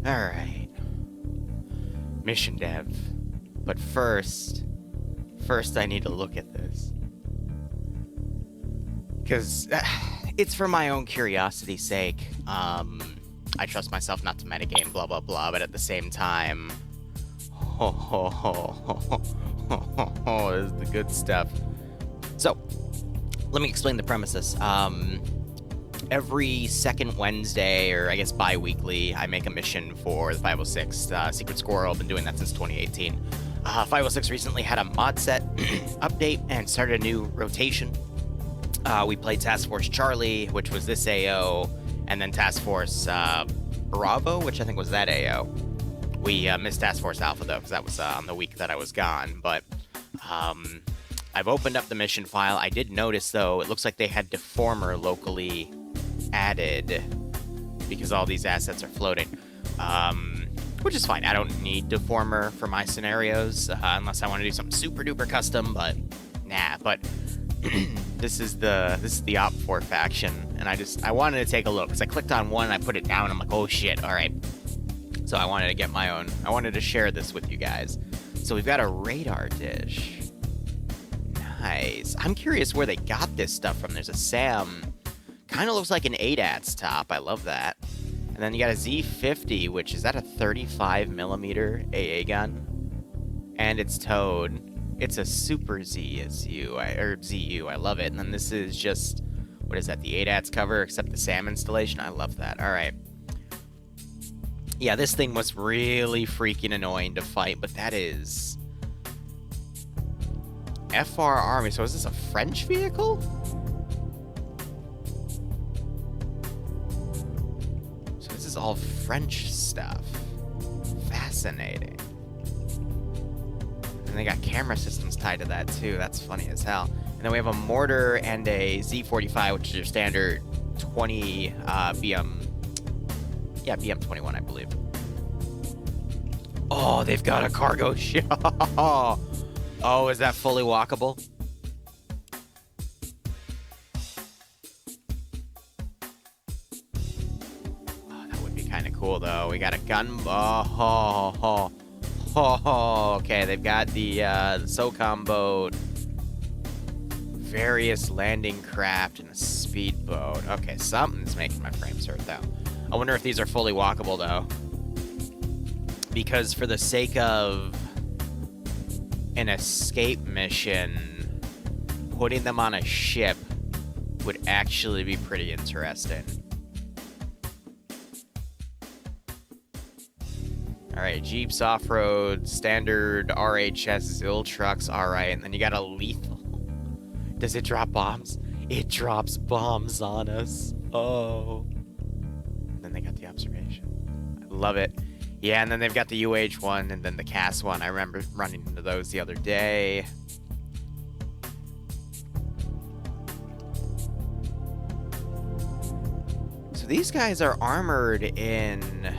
Alright. Mission dev. But first I need to look at this. Because it's for my own curiosity's sake. I trust myself not to metagame, blah, blah, blah, but at the same time... this is the good stuff. So, let me explain the premises. Every second Wednesday, or I guess bi-weekly, I make a mission for the 506 Secret Squirrel. I've been doing that since 2018. 506 recently had a Modset update and started a new rotation. We played Task Force Charlie, which was this AO, and then Task Force Bravo, which I think was that AO. We missed Task Force Alpha, though, because that was on the week that I was gone. But I've opened up the mission file. I did notice, though, it looks like they had Deformer locally added because all these assets are floating. Which is fine. I don't need Deformer for my scenarios unless I want to do something super duper custom, but nah. But this is the Op 4 faction, and I wanted to take a look because I clicked on one and I put it down. And I'm like, oh shit, all right. So I wanted to get my own. I wanted to share this with you guys. So we've got a radar dish. Nice. I'm curious where they got this stuff from. There's a SAM. Kind of looks like an ADAT's top. I love that. And then you got a Z50, which is that a 35mm AA gun? And it's towed. It's a Super ZSU, or ZU. I love it. And then this is just, what is that? The ADAT's cover, except the SAM installation. I love that. All right. Yeah, this thing was really freaking annoying to fight, but that is FR Army. So is this a French vehicle? So this is all French stuff. Fascinating. And they got camera systems tied to that too. That's funny as hell. And then we have a mortar and a Z45, which is your standard 20 BM. Yeah, BM21, I believe. Oh, they've got a cargo ship. Oh, is that fully walkable? Oh, that would be kind of cool, though. We got a gun. Okay, they've got the SOCOM boat, various landing craft, and a speedboat. Okay, something's making my frames hurt, though. I wonder if these are fully walkable, though. Because for the sake of an escape mission, putting them on a ship would actually be pretty interesting. Alright, Jeeps off-road, standard RHS ZIL trucks, alright, and then you got a lethal. Does it drop bombs? It drops bombs on us. Oh. And then they got the observation. I love it. Yeah, and then they've got the UH one and then the CAS one. I remember running into those the other day. So these guys are armored in...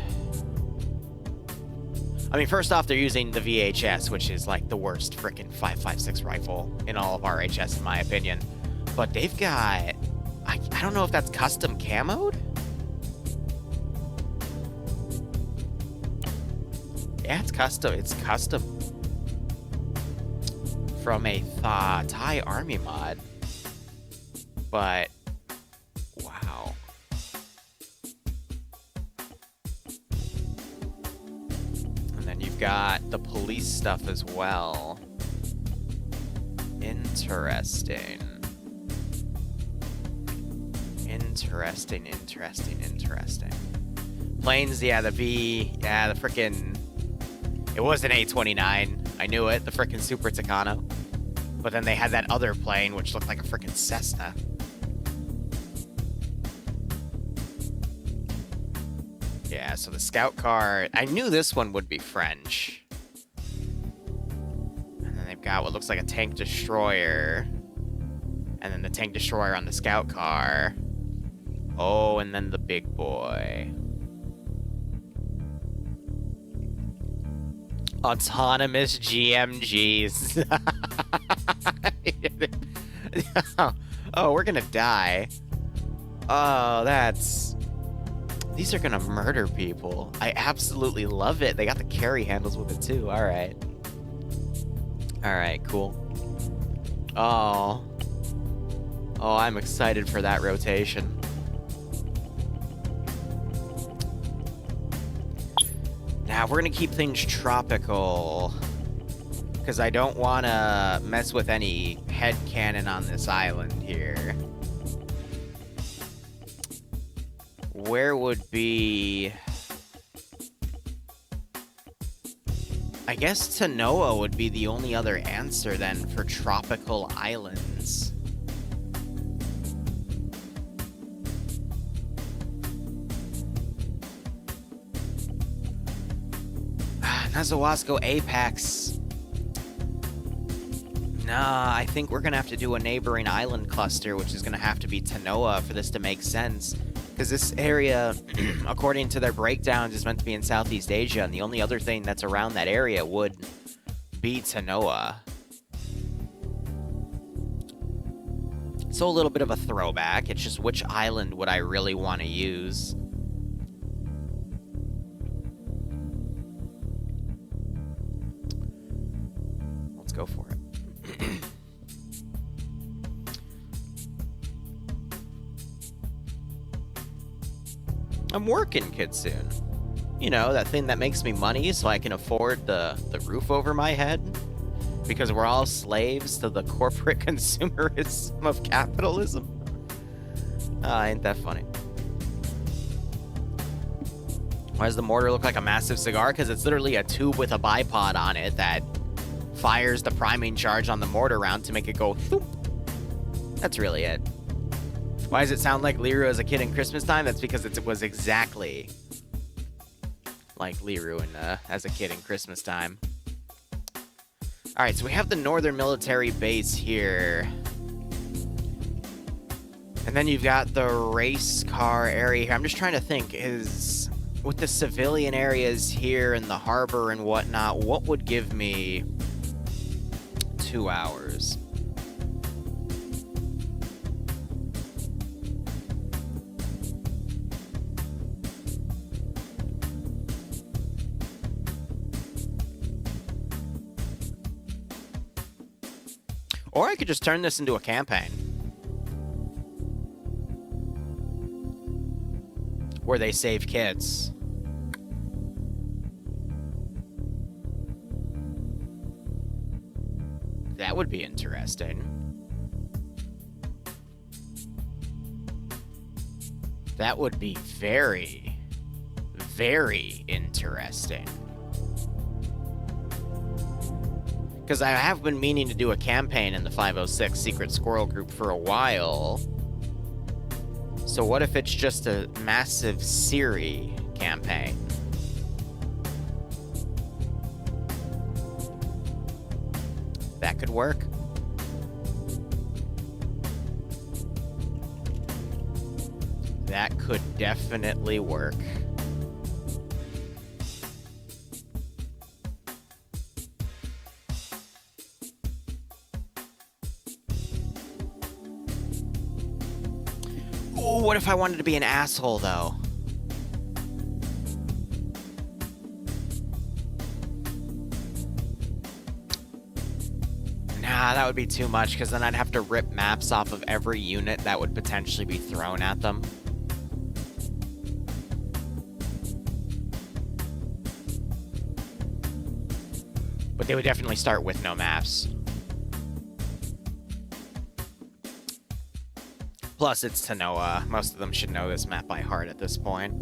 I mean, first off, they're using the VHS, which is like the worst frickin' 5.56 rifle in all of RHS, in my opinion. But they've got... I don't know if that's custom camoed? Yeah, it's custom. It's custom from a Thai Army mod. But wow. And then you've got the police stuff as well. Interesting. Interesting. Planes, yeah, the frickin'... It was an A-29. I knew it, the frickin' Super Tucano. But then they had that other plane, which looked like a frickin' Cessna. Yeah, so the scout car... I knew this one would be French. And then they've got what looks like a tank destroyer. And then the tank destroyer on the scout car. Oh, and then the big boy. Autonomous GMGs. Oh, we're gonna die. Oh, that's... These are gonna murder people. I absolutely love it. They got the carry handles with it too. All right. All right, cool. Oh. Oh, I'm excited for that rotation. Now, we're gonna keep things tropical, because I don't want to mess with any headcanon on this island here. Where would be... I guess Tanoa would be the only other answer then for tropical islands. Nazawasko Apex. Nah, I think we're gonna have to do a neighboring island cluster, which is gonna have to be Tanoa for this to make sense. Because this area, according to their breakdowns, is meant to be in Southeast Asia, and the only other thing that's around that area would be Tanoa. So a little bit of a throwback. It's just which island would I really want to use? Let's go for it. I'm working, Kitsune. You know, that thing that makes me money so I can afford the roof over my head. Because we're all slaves to the corporate consumerism of capitalism. Ain't that funny. Why does the mortar look like a massive cigar? Because it's literally a tube with a bipod on it that fires the priming charge on the mortar round to make it go thoop. That's really it. Why does it sound like Liru as a kid in Christmas time? That's because it was exactly like Liru as a kid in Christmas time. All right, so we have the northern military base here. And then you've got the race car area here. I'm just trying to think, is with the civilian areas here and the harbor and whatnot, what would give me 2 hours? Or I could just turn this into a campaign. Where they save kids. That would be interesting. That would be very, very interesting. Because I have been meaning to do a campaign in the 506 Secret Squirrel group for a while. So what if it's just a massive Siri campaign? That could work. That could definitely work. What if I wanted to be an asshole, though? Nah, that would be too much, because then I'd have to rip maps off of every unit that would potentially be thrown at them. But they would definitely start with no maps. Plus, it's Tanoa. Most of them should know this map by heart at this point.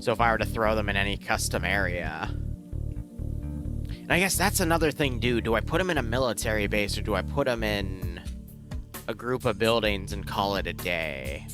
So if I were to throw them in any custom area... And I guess that's another thing, dude. Do I put them in a military base, or do I put them in a group of buildings and call it a day?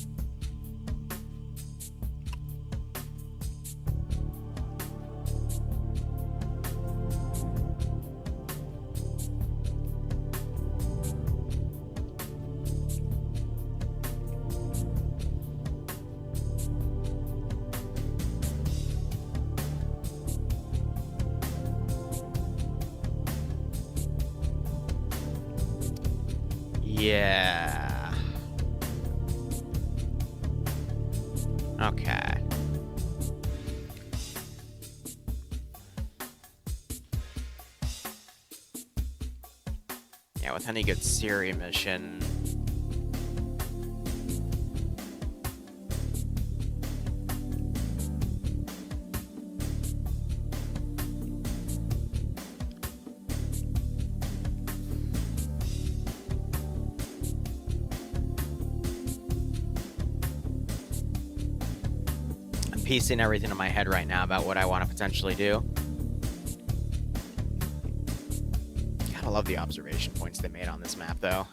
Yeah. Okay. Yeah, with any good Siri mission... I'm piecing everything in my head right now about what I want to potentially do. I love the observation points they made on this map, though.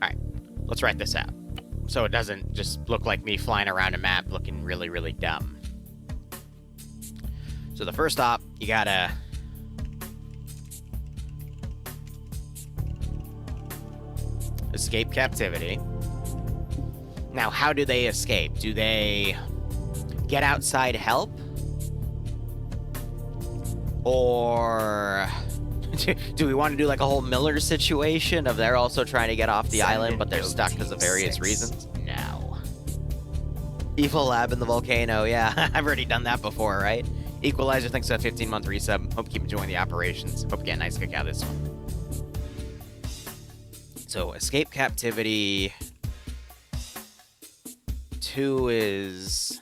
Alright, let's write this out. So it doesn't just look like me flying around a map looking really, really dumb. So the first op, you gotta... escape captivity. Now, how do they escape? Do they get outside help? Or do we want to do like a whole Miller situation of they're also trying to get off the island, but they're stuck because of various reasons? No. Evil Lab in the volcano, yeah. I've already done that before, right? Equalizer thanks for a 15-month resub. Hope you keep enjoying the operations. Hope you get a nice kick out of this one. So, escape captivity. 2 is...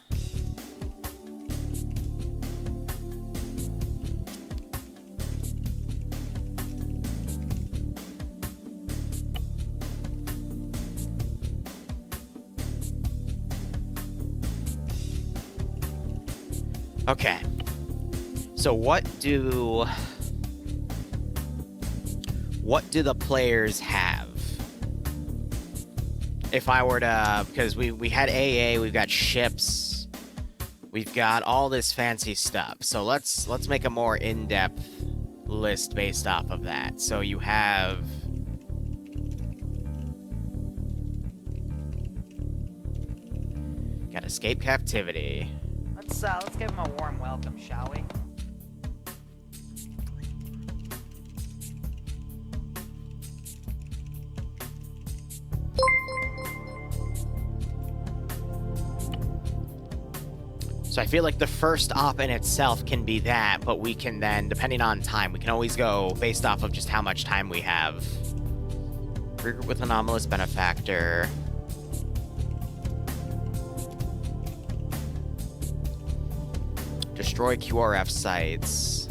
Okay. So what do the players have? If I were to, because we had AA, we've got ships, we've got all this fancy stuff. So let's make a more in-depth list based off of that. So you have got escape captivity. Let's give him a warm welcome, shall we? So I feel like the first op in itself can be that, but we can then, depending on time, we can always go based off of just how much time we have. Regroup with anomalous benefactor. Destroy QRF sites.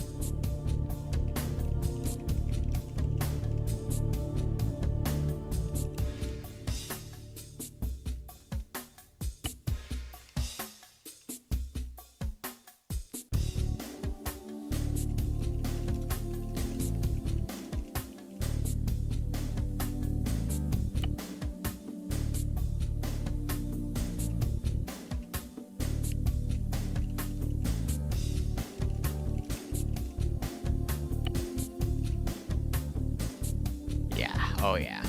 Oh, yeah.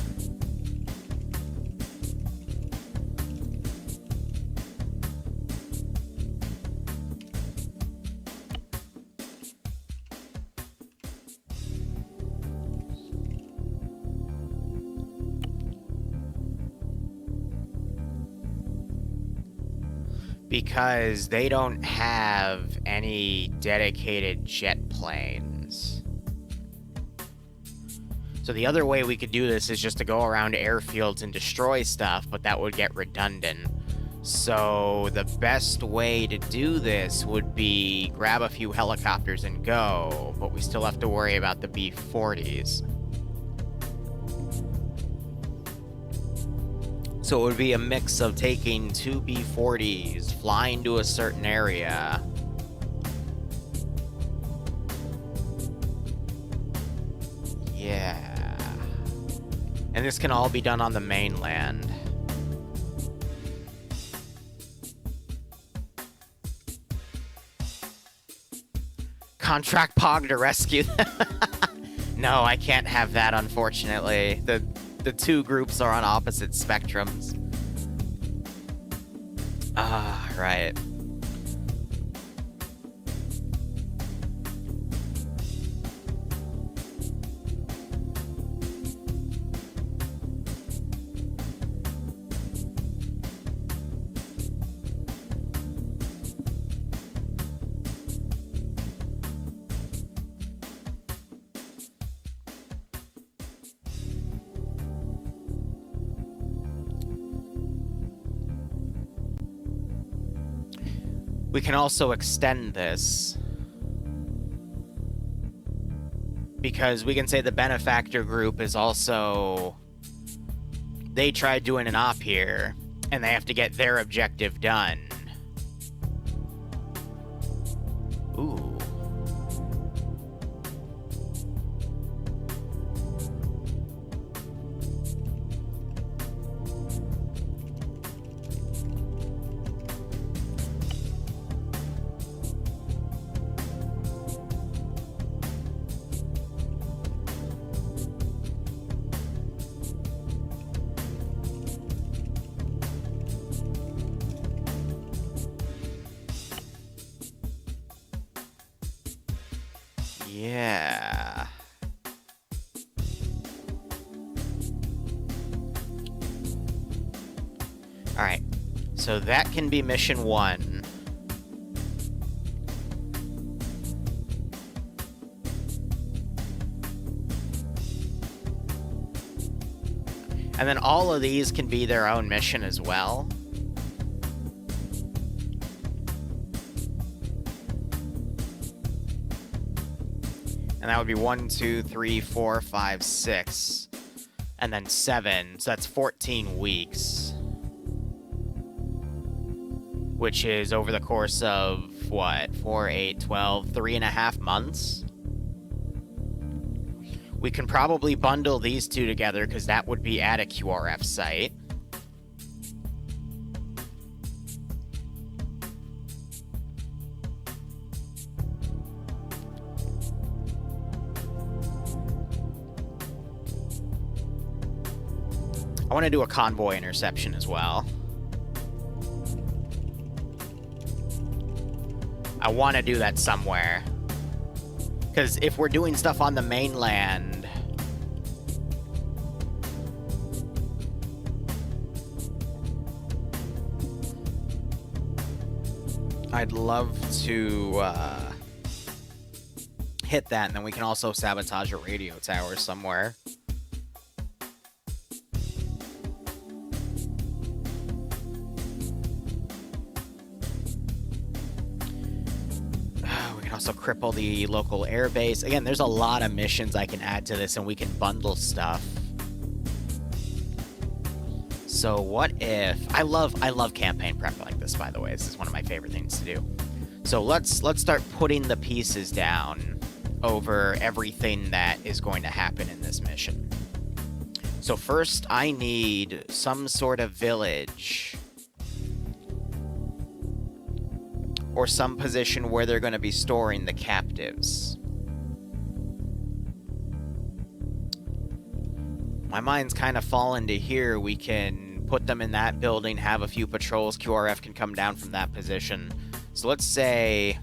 Because they don't have any dedicated jet planes. So the other way we could do this is just to go around airfields and destroy stuff, but that would get redundant. So the best way to do this would be grab a few helicopters and go, but we still have to worry about the B-40s. So it would be a mix of taking 2 B-40s, flying to a certain area, yeah. And this can all be done on the mainland. Contract Pog to rescue them. No, I can't have that, unfortunately. The two groups are on opposite spectrums. Ah, right. We can also extend this, because we can say the benefactor group is also... They tried doing an op here, and they have to get their objective done. Ooh. Yeah. Alright. So that can be mission 1. And then all of these can be their own mission as well. And that would be 1, 2, 3, 4, 5, 6. And then 7. So that's 14 weeks. Which is over the course of, what? 4, 8, 12, 3.5 months? We can probably bundle these two together, because that would be at a QRF site. I want to do a convoy interception as well. I want to do that somewhere. Because if we're doing stuff on the mainland... I'd love to hit that, and then we can also sabotage a radio tower somewhere. Also cripple the local airbase. Again, there's a lot of missions I can add to this, and we can bundle stuff. So what if... I love campaign prep like this, by the way. This is one of my favorite things to do. So let's start putting the pieces down over everything that is going to happen in this mission. So first, I need some sort of village... or some position where they're going to be storing the captives. My mind's kind of fallen to here. We can put them in that building, have a few patrols. QRF can come down from that position. So let's say...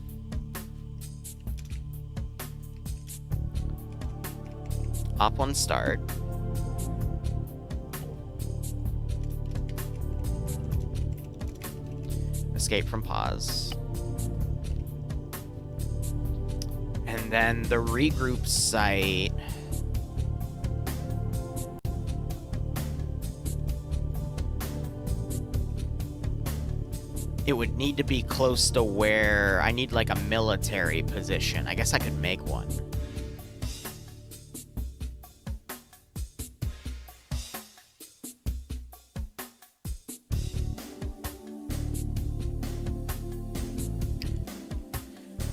Op 1 start. Escape from pause. And then the regroup site... It would need to be close to where... I need, like, a military position. I guess I could make one.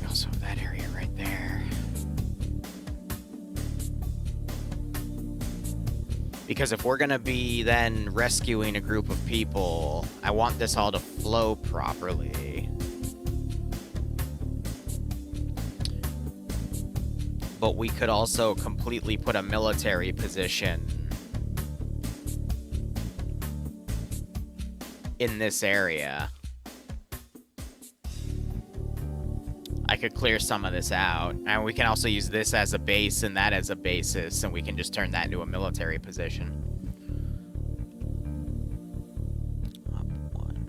We also have that area right there. Because if we're gonna be then rescuing a group of people, I want this all to flow properly. But we could also completely put a military position in this area. I could clear some of this out, and we can also use this as a base and that as a basis, and we can just turn that into a military position. Up one.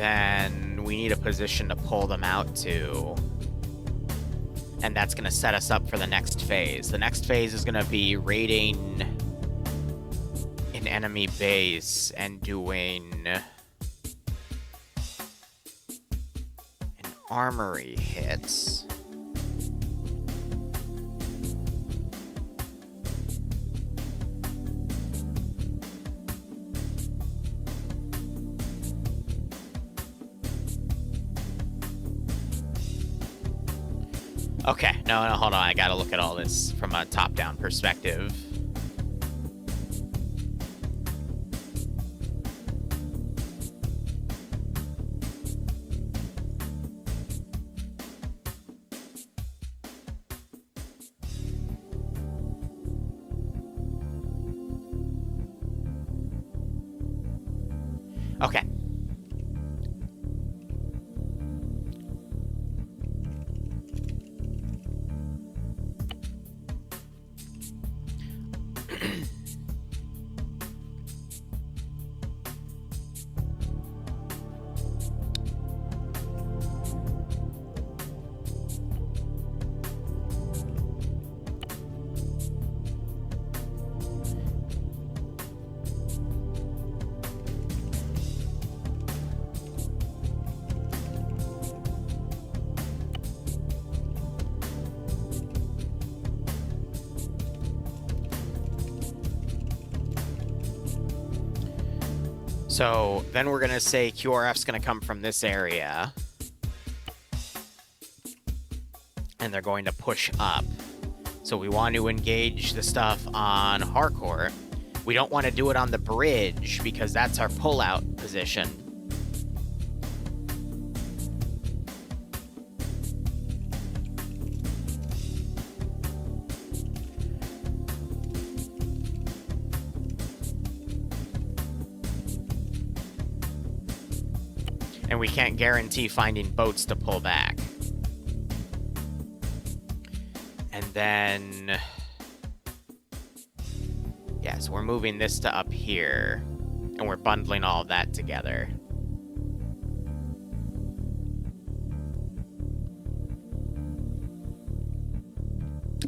then we need a position to pull them out to. And that's going to set us up for the next phase. The next phase is going to be raiding an enemy base and doing an armory hit. Okay, no, hold on. I gotta look at all this from a top-down perspective. Okay. So then we're going to say QRF's going to come from this area. And they're going to push up. So we want to engage the stuff on Harcourt. We don't want to do it on the bridge because that's our pullout position. And we can't guarantee finding boats to pull back. And then... yeah, so we're moving this to up here. And we're bundling all of that together.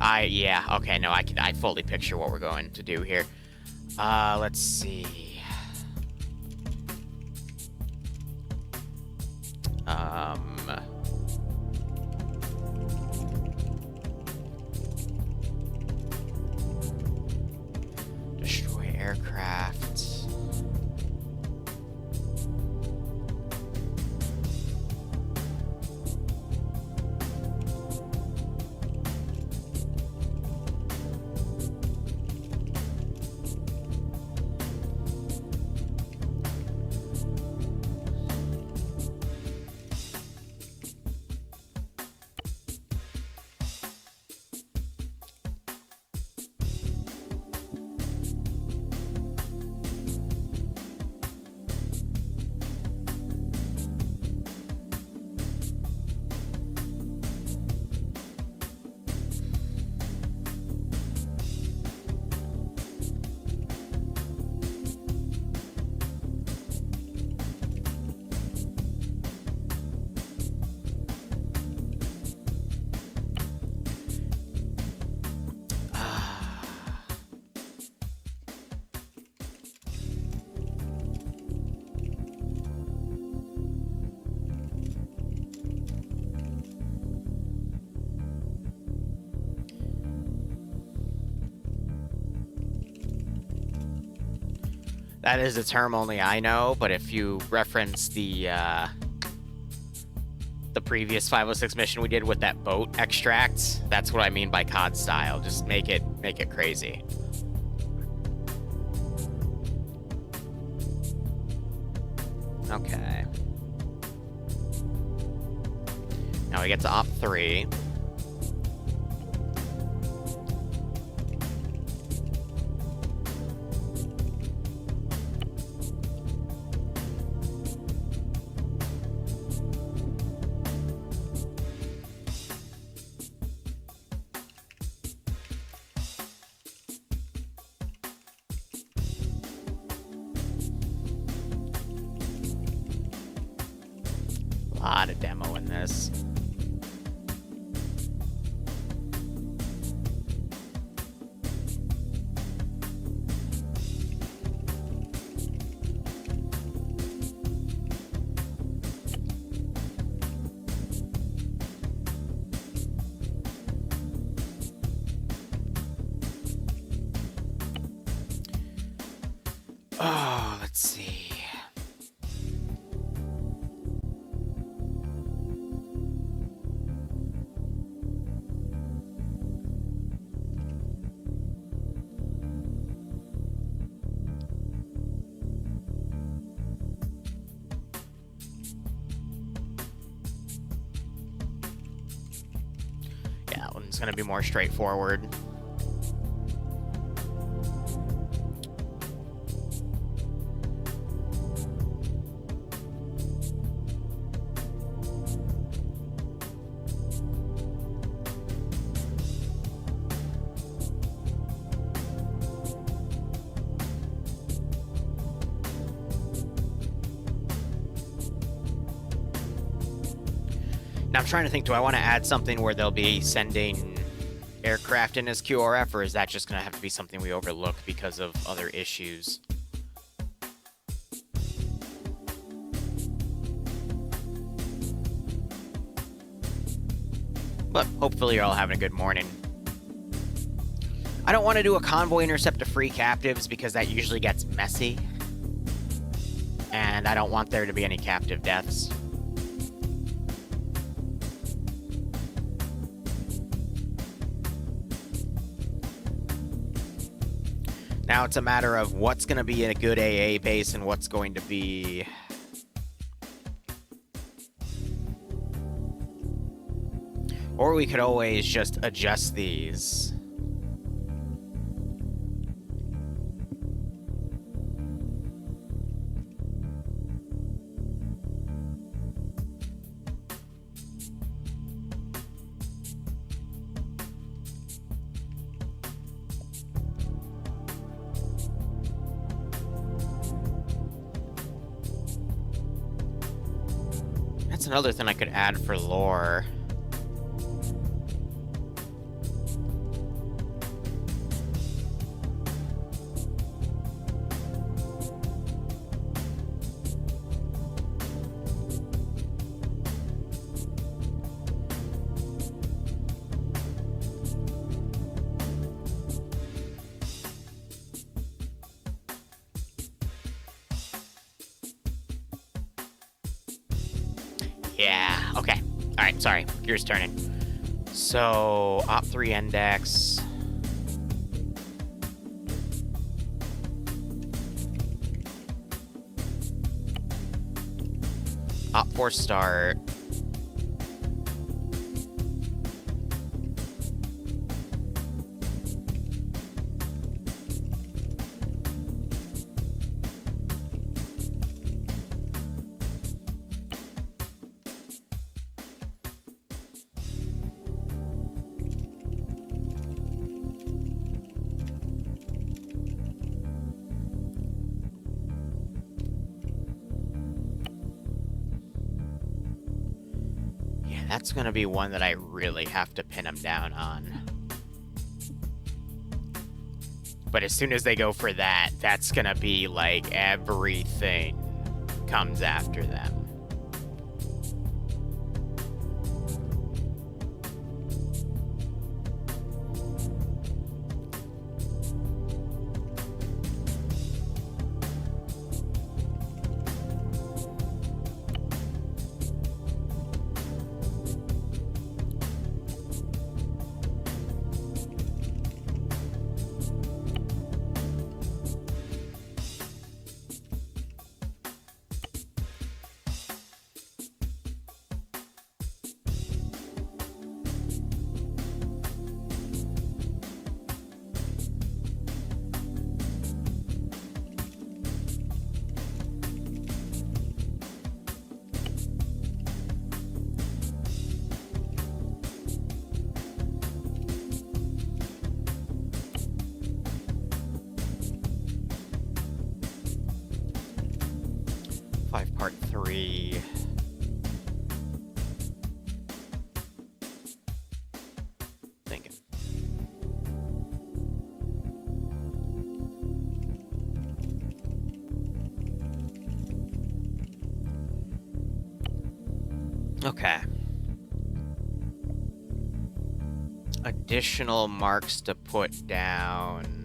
Yeah, okay, no, I fully picture what we're going to do here. Let's see. Destroy aircraft. That is a term only I know, but if you reference the previous 506 mission we did with that boat extract, that's what I mean by COD style. Just make it crazy. Okay. Now we get to Op 3. lot of demo in this. Oh, let's see. Yeah, that one's gonna be more straightforward. Now I'm trying to think, do I want to add something where they'll be sending aircraft in as QRF, or is that just going to have to be something we overlook because of other issues? But hopefully you're all having a good morning. I don't want to do a convoy intercept to free captives because that usually gets messy. And I don't want there to be any captive deaths. Now it's a matter of what's going to be a good AA base and what's going to be... Or we could always just adjust these. That's another thing I could add for lore. Yeah, okay. Alright, sorry. Gears turning. So, Op3 index. Op4 start. That's going to be one that I really have to pin them down on. But as soon as they go for that, that's going to be like everything comes after them. Okay. Additional marks to put down.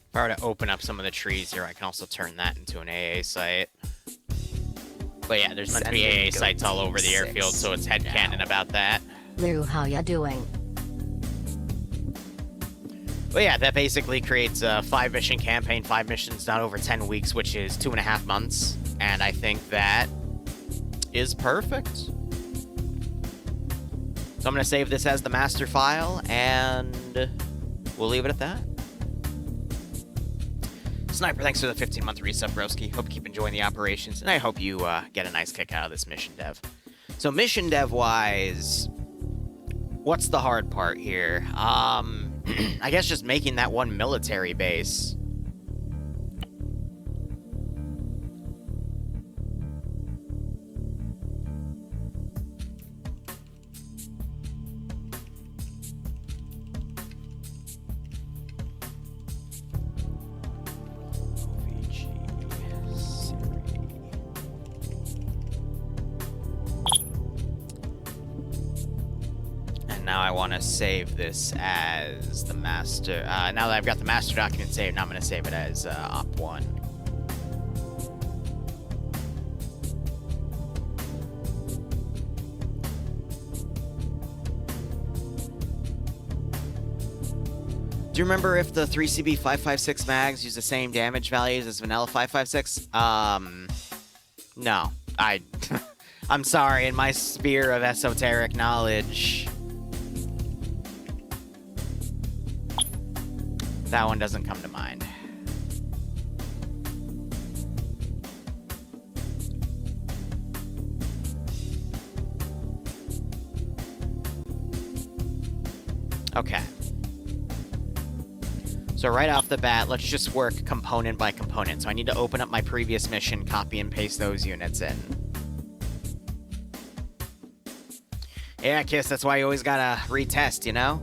If I were to open up some of the trees here, I can also turn that into an AA site. But yeah, there's meant to be AA sites all over the airfield, so it's headcanon about that. Liru, how ya doing? But yeah, that basically creates a 5-mission campaign, 5 missions done over 10 weeks, which is 2.5 months. And I think that is perfect. So I'm going to save this as the master file, and we'll leave it at that. Sniper, thanks for the 15-month resub, broski. Hope you keep enjoying the operations, and I hope you get a nice kick out of this mission dev. So mission dev-wise, what's the hard part here? I guess just making that one military base. Now I want to save this as the master. Now that I've got the master document saved, now I'm going to save it as op1. Do you remember if the 3CB 556 mags use the same damage values as vanilla 556? No. I'm sorry, in my sphere of esoteric knowledge, that one doesn't come to mind. Okay. So right off the bat, let's just work component by component. So I need to open up my previous mission, copy and paste those units in. Yeah, Kiss, that's why you always gotta retest, you know?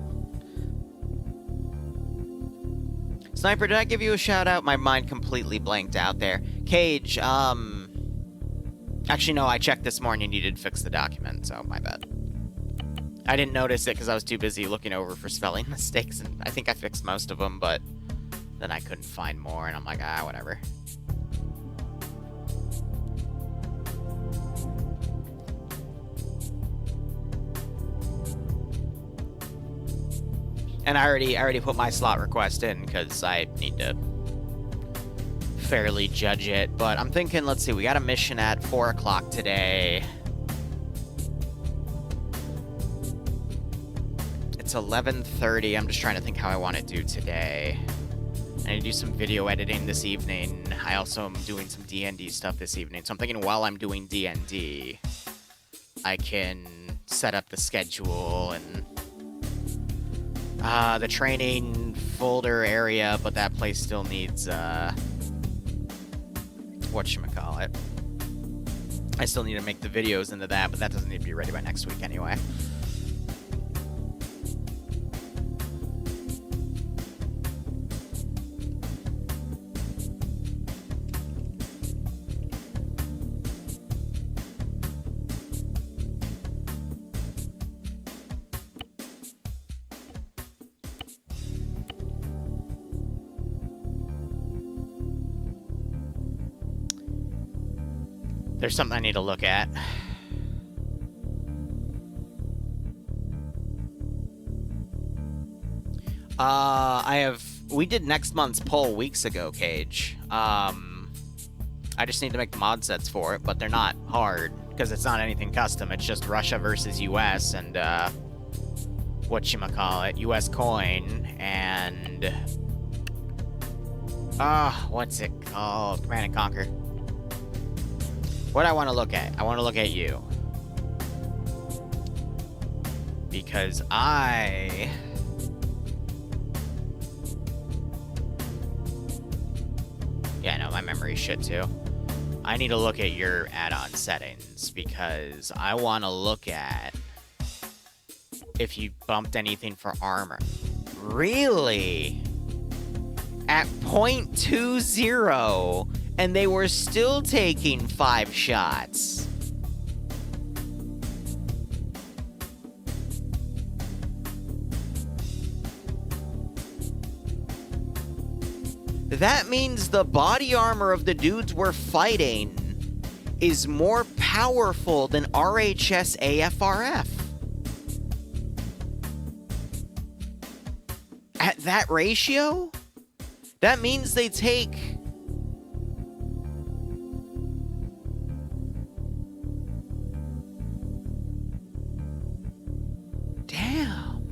Sniper, did I give you a shout-out? My mind completely blanked out there. Cage, actually, no, I checked this morning. You did fix the document, so my bad. I didn't notice it because I was too busy looking over for spelling mistakes, and I think I fixed most of them, but then I couldn't find more, and I'm like, whatever. And I already put my slot request in because I need to fairly judge it. But I'm thinking, let's see, we got a mission at 4 o'clock today. It's 11:30. I'm just trying to think how I want to do today. I need to do some video editing this evening. I also am doing some D&D stuff this evening. So I'm thinking while I'm doing D&D, I can set up the schedule and the training folder area, but that place still needs, whatchamacallit. I still need to make the videos into that, but that doesn't need to be ready by next week anyway. There's something I need to look at. We did next month's poll weeks ago, Cage. I just need to make the mod sets for it, but they're not hard, because it's not anything custom. It's just Russia versus US and, whatchamacallit, US coin, and What's it called? Command and Conquer. What I want to look at? I want to look at you. Because yeah, no, my memory's shit too. I need to look at your add-on settings because I want to look at if you bumped anything for armor. Really? At 0.20, and they were still taking 5 shots. That means the body armor of the dudes we're fighting is more powerful than RHS AFRF. At that ratio? That means they take... Damn.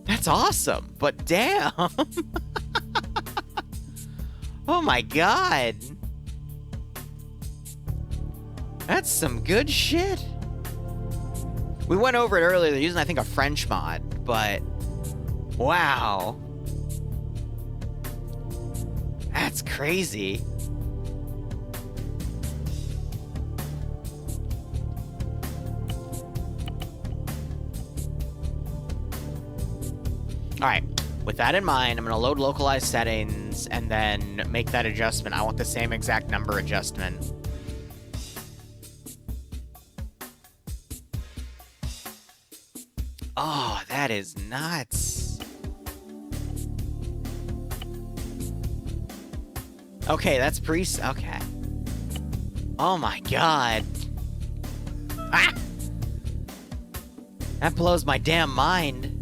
That's awesome, but damn. Oh my god. That's some good shit. We went over it earlier. They're using, I think, a French mod, but wow. That's crazy. All right, with that in mind, I'm gonna load localized settings and then make that adjustment. I want the same exact number adjustment. Oh, that is nuts. Okay, that's okay. Oh my god. Ah! That blows my damn mind.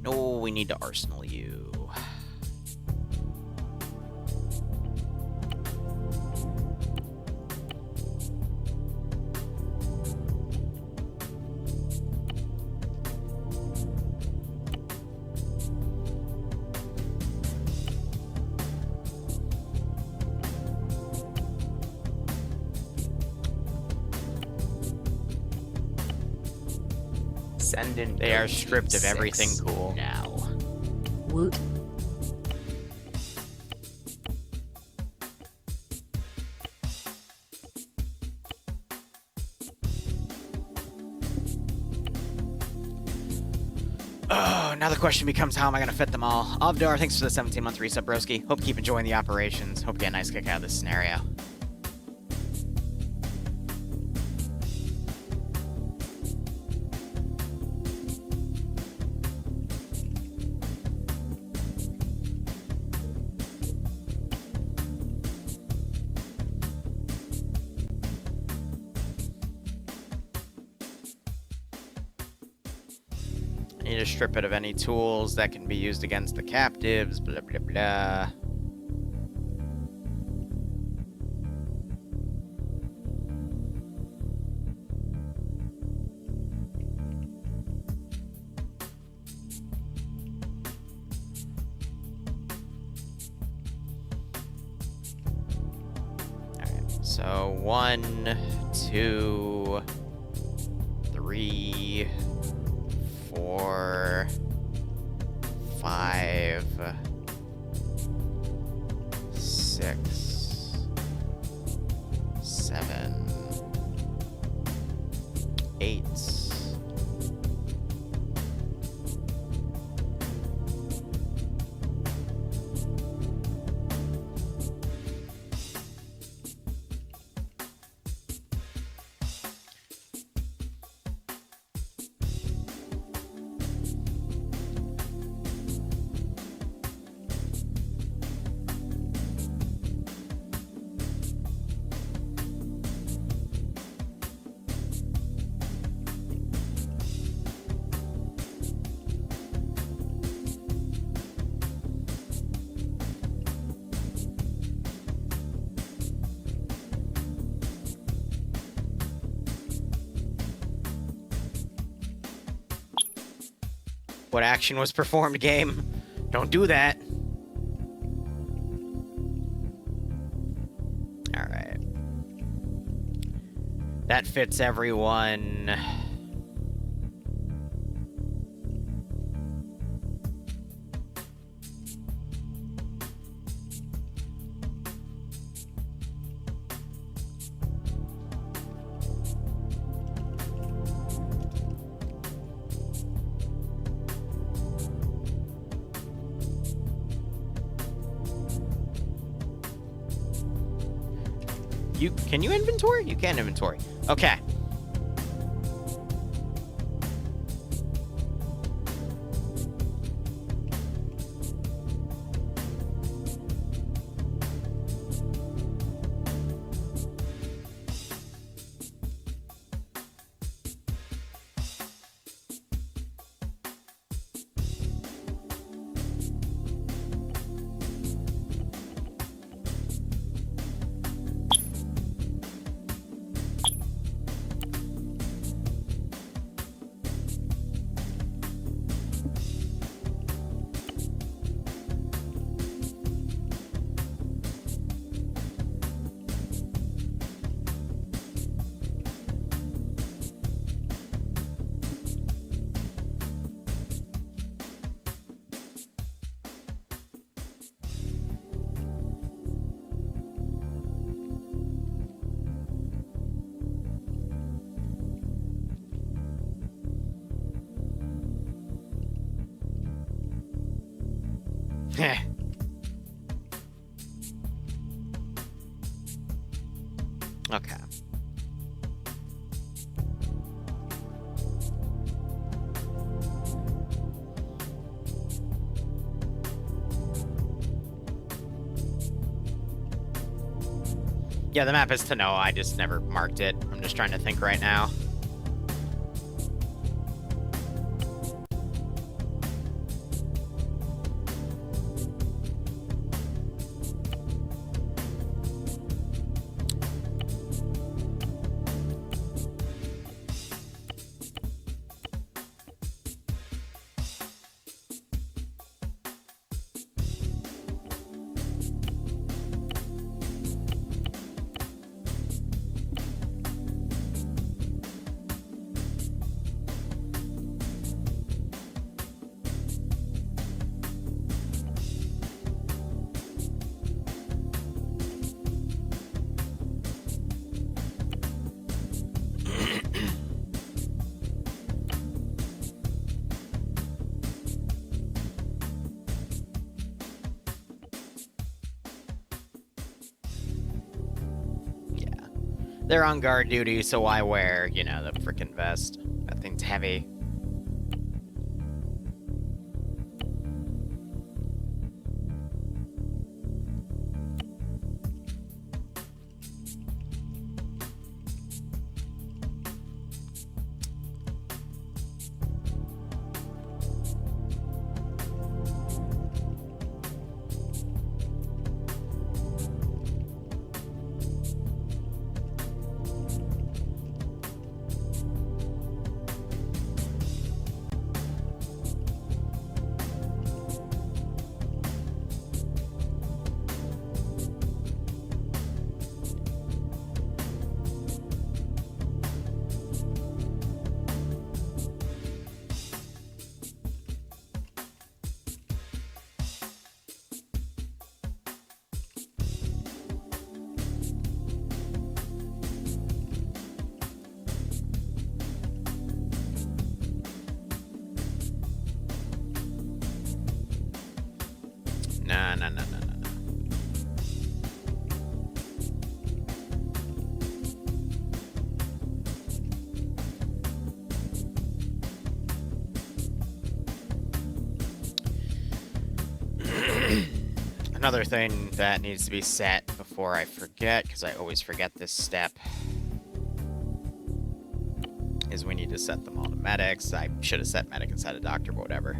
No, we need to arsenal you. They are stripped of everything cool now. Woot. Oh, now the question becomes, how am I going to fit them all? Avdar, thanks for the 17-month resub, broski. Hope you keep enjoying the operations. Hope you get a nice kick out of this scenario. I need to strip it of any tools that can be used against the captives, blah, blah, blah. Alright, so 1, 2, 3, 4, 5, 6, 7, 8. What action was performed, game? Don't do that. Alright. That fits everyone. Can you inventory? You can inventory. Okay. Heh. Okay. Yeah, the map is to know. I just never marked it. I'm just trying to think right now. They're on guard duty, so I wear, you know, the frickin' vest. That thing's heavy. No. Another thing that needs to be set before I forget, because I always forget this step, is we need to set them all to medics. I should have set medic inside a doctor, but whatever.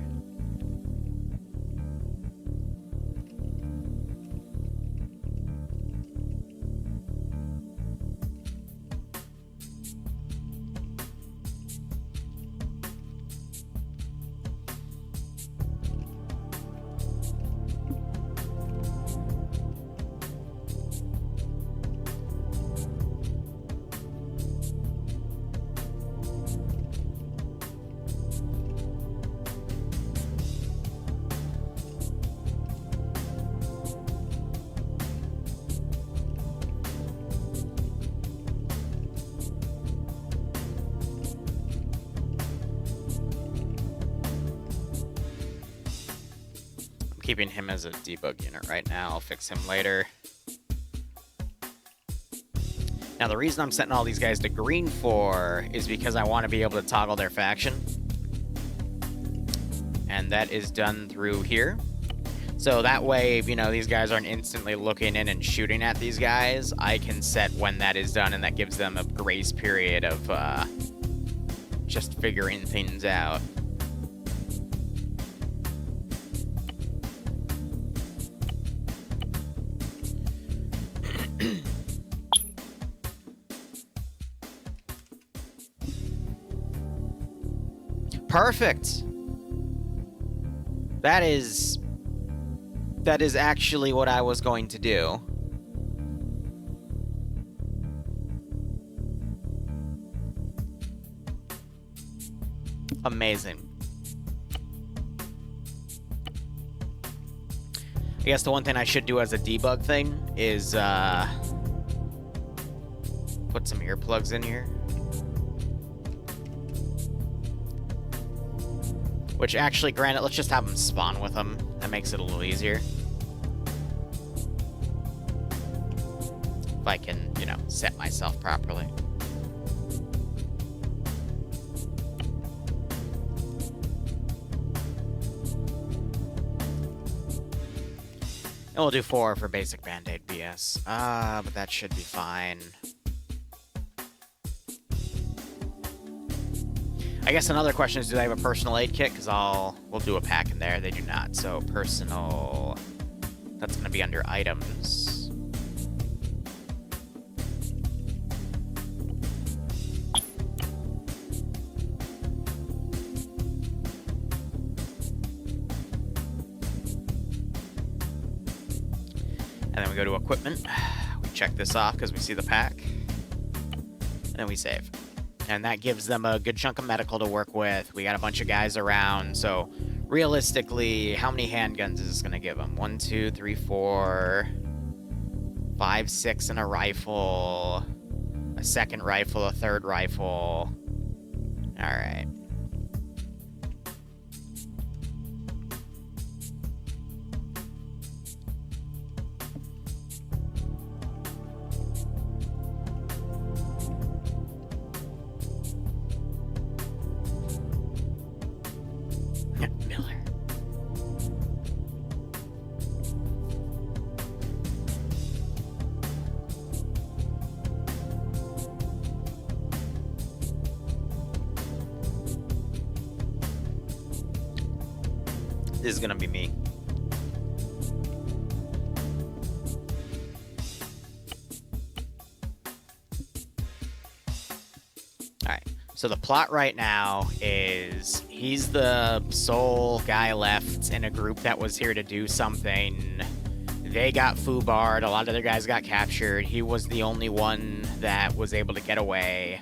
keeping him as a debug unit right now. I'll fix him later. Now, the reason I'm setting all these guys to green for is because I want to be able to toggle their faction. And that is done through here. So that way, you know, these guys aren't instantly looking in and shooting at these guys. I can set when that is done, and that gives them a grace period of just figuring things out. Perfect. That is actually what I was going to do. Amazing. I guess the one thing I should do as a debug thing is put some earplugs in here. Which actually, granted, let's just have them spawn with them. That makes it a little easier. If I can, you know, set myself properly. And we'll do 4 for basic Band-Aid BS. But that should be fine. I guess another question is, do they have a personal aid kit? Because we'll do a pack in there. They do not. So personal, that's going to be under items. And then we go to equipment. We check this off because we see the pack. And then we save. And that gives them a good chunk of medical to work with. We got a bunch of guys around, so realistically, how many handguns is this going to give them? 1, 2, 3, 4, 5, 6, and a rifle, a second rifle, a third rifle. All right. This is gonna be me. Alright, so the plot right now is he's the sole guy left in a group that was here to do something. They got foobarred, a lot of their guys got captured. He was the only one that was able to get away.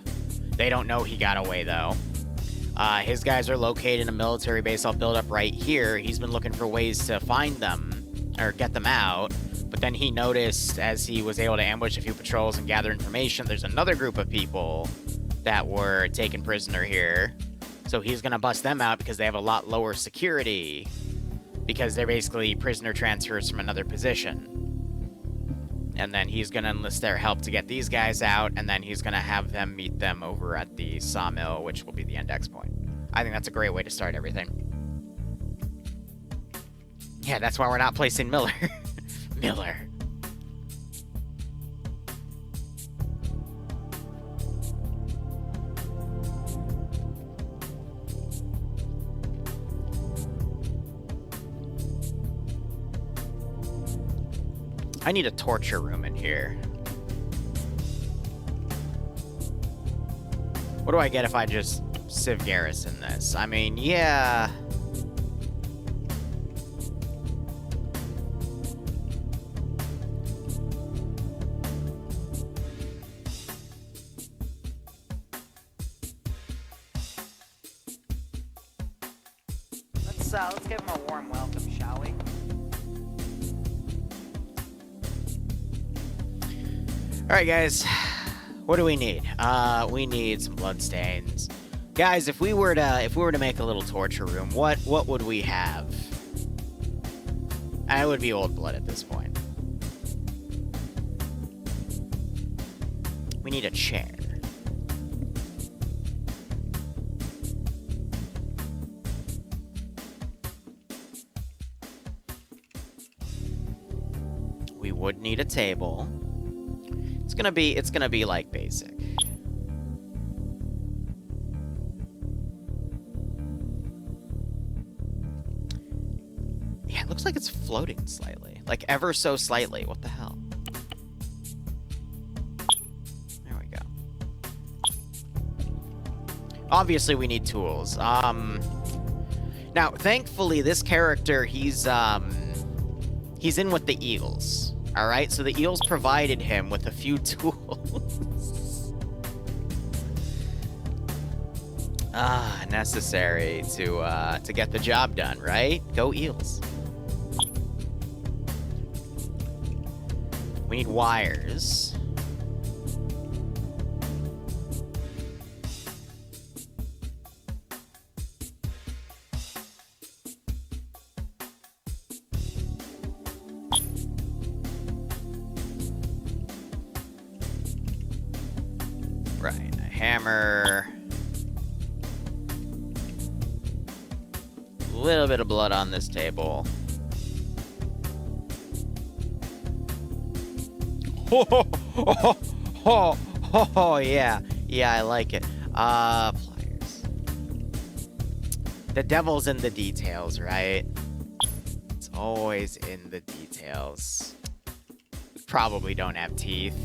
They don't know he got away, though. His guys are located in a military base I'll build up right here. He's been looking for ways to find them, or get them out. But then he noticed, as he was able to ambush a few patrols and gather information, there's another group of people that were taken prisoner here. So he's going to bust them out because they have a lot lower security. Because they're basically prisoner transfers from another position. And then he's going to enlist their help to get these guys out, and then he's going to have them meet them over at the sawmill, which will be the index point. I think that's a great way to start everything. Yeah, that's why we're not placing Miller. Miller. I need a torture room in here. What do I get if I just Civ Garrison this? I mean, yeah. Let's give him a warm welcome, shall we? Alright, guys. What do we need? We need some bloodstains. Guys, if we were to make a little torture room, what would we have? I would be old blood at this point. We need a chair. We would need a table. It's gonna be like basic. Yeah, it looks like it's floating slightly. Like ever so slightly. What the hell? There we go. Obviously we need tools. Now, thankfully this character, he's in with the eels. Alright, so the eels provided him with a few tools. Necessary to get the job done, right? Go eels. We need wires. Right, a hammer. A little bit of blood on this table. Oh, yeah. Yeah, I like it. Pliers. The devil's in the details, right? It's always in the details. We probably don't have teeth.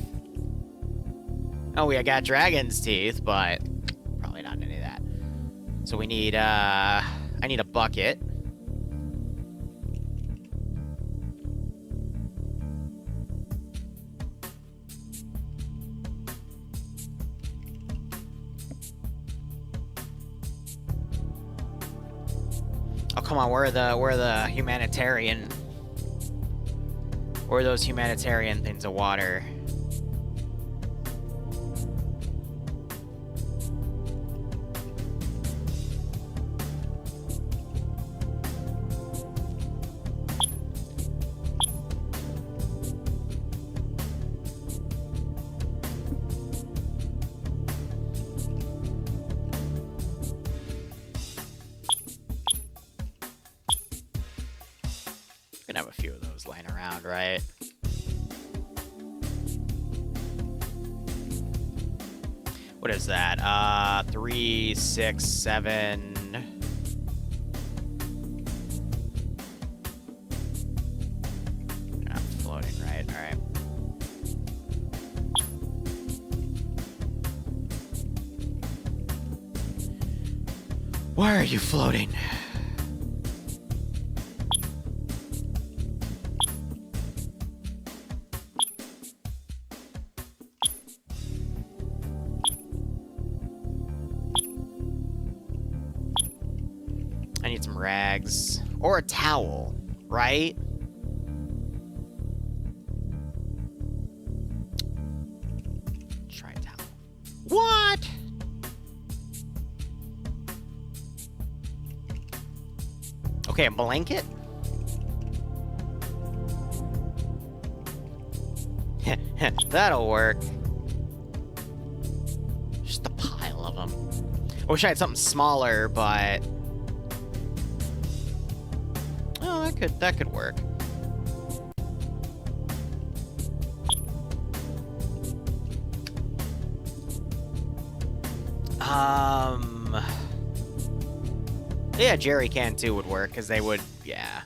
Oh, we got dragon's teeth, but probably not any of that. So we need, I need a bucket. Oh, come on, we're the humanitarian. Where are those humanitarian things of water? Gonna have a few of those lying around, right? What is that? 3, 6, 7. Not floating, right? All right. Why are you floating? I need some rags. Or a towel, right? Try a towel. What? Okay, a blanket? That'll work. Just a pile of them. I wish I had something smaller, but... Oh, that could work. Yeah, jerry can too would work, because they would, yeah.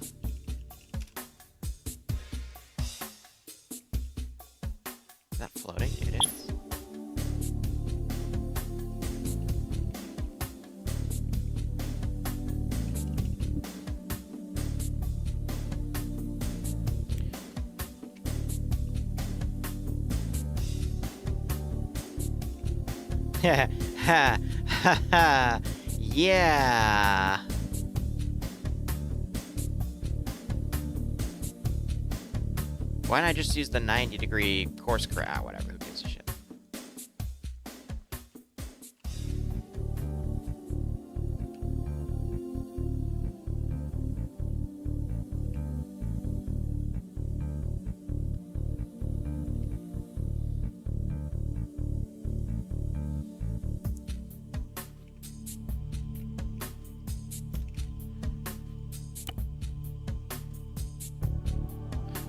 Is that floating? It is. Ha ha ha. Yeah. Why don't I just use the 90-degree course correct? Whatever, who gives a shit?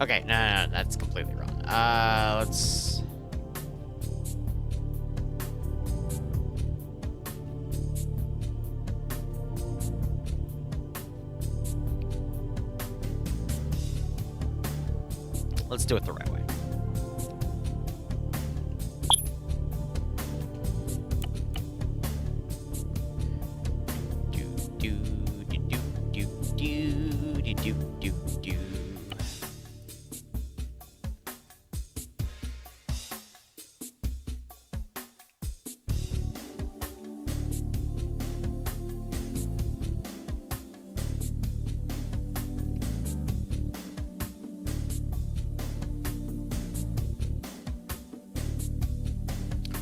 Okay, no, that's completely wrong. Let's... Let's do it the right way.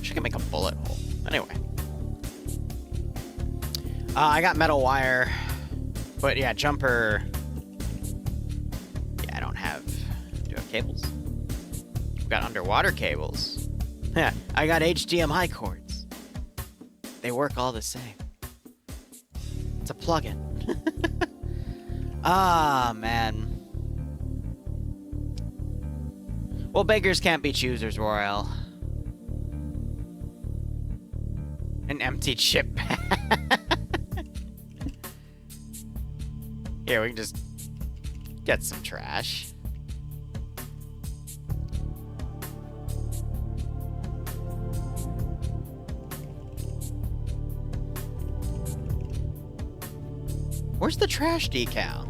I can make a bullet hole. Anyway. I got metal wire. But yeah, jumper... Yeah, I don't have... Do you have cables? We've got underwater cables. Yeah, I got HDMI cords. They work all the same. It's a plugin. Ah, man. Well, beggars can't be choosers, Royal. An empty chip. Here, we can just get some trash. Where's the trash decal?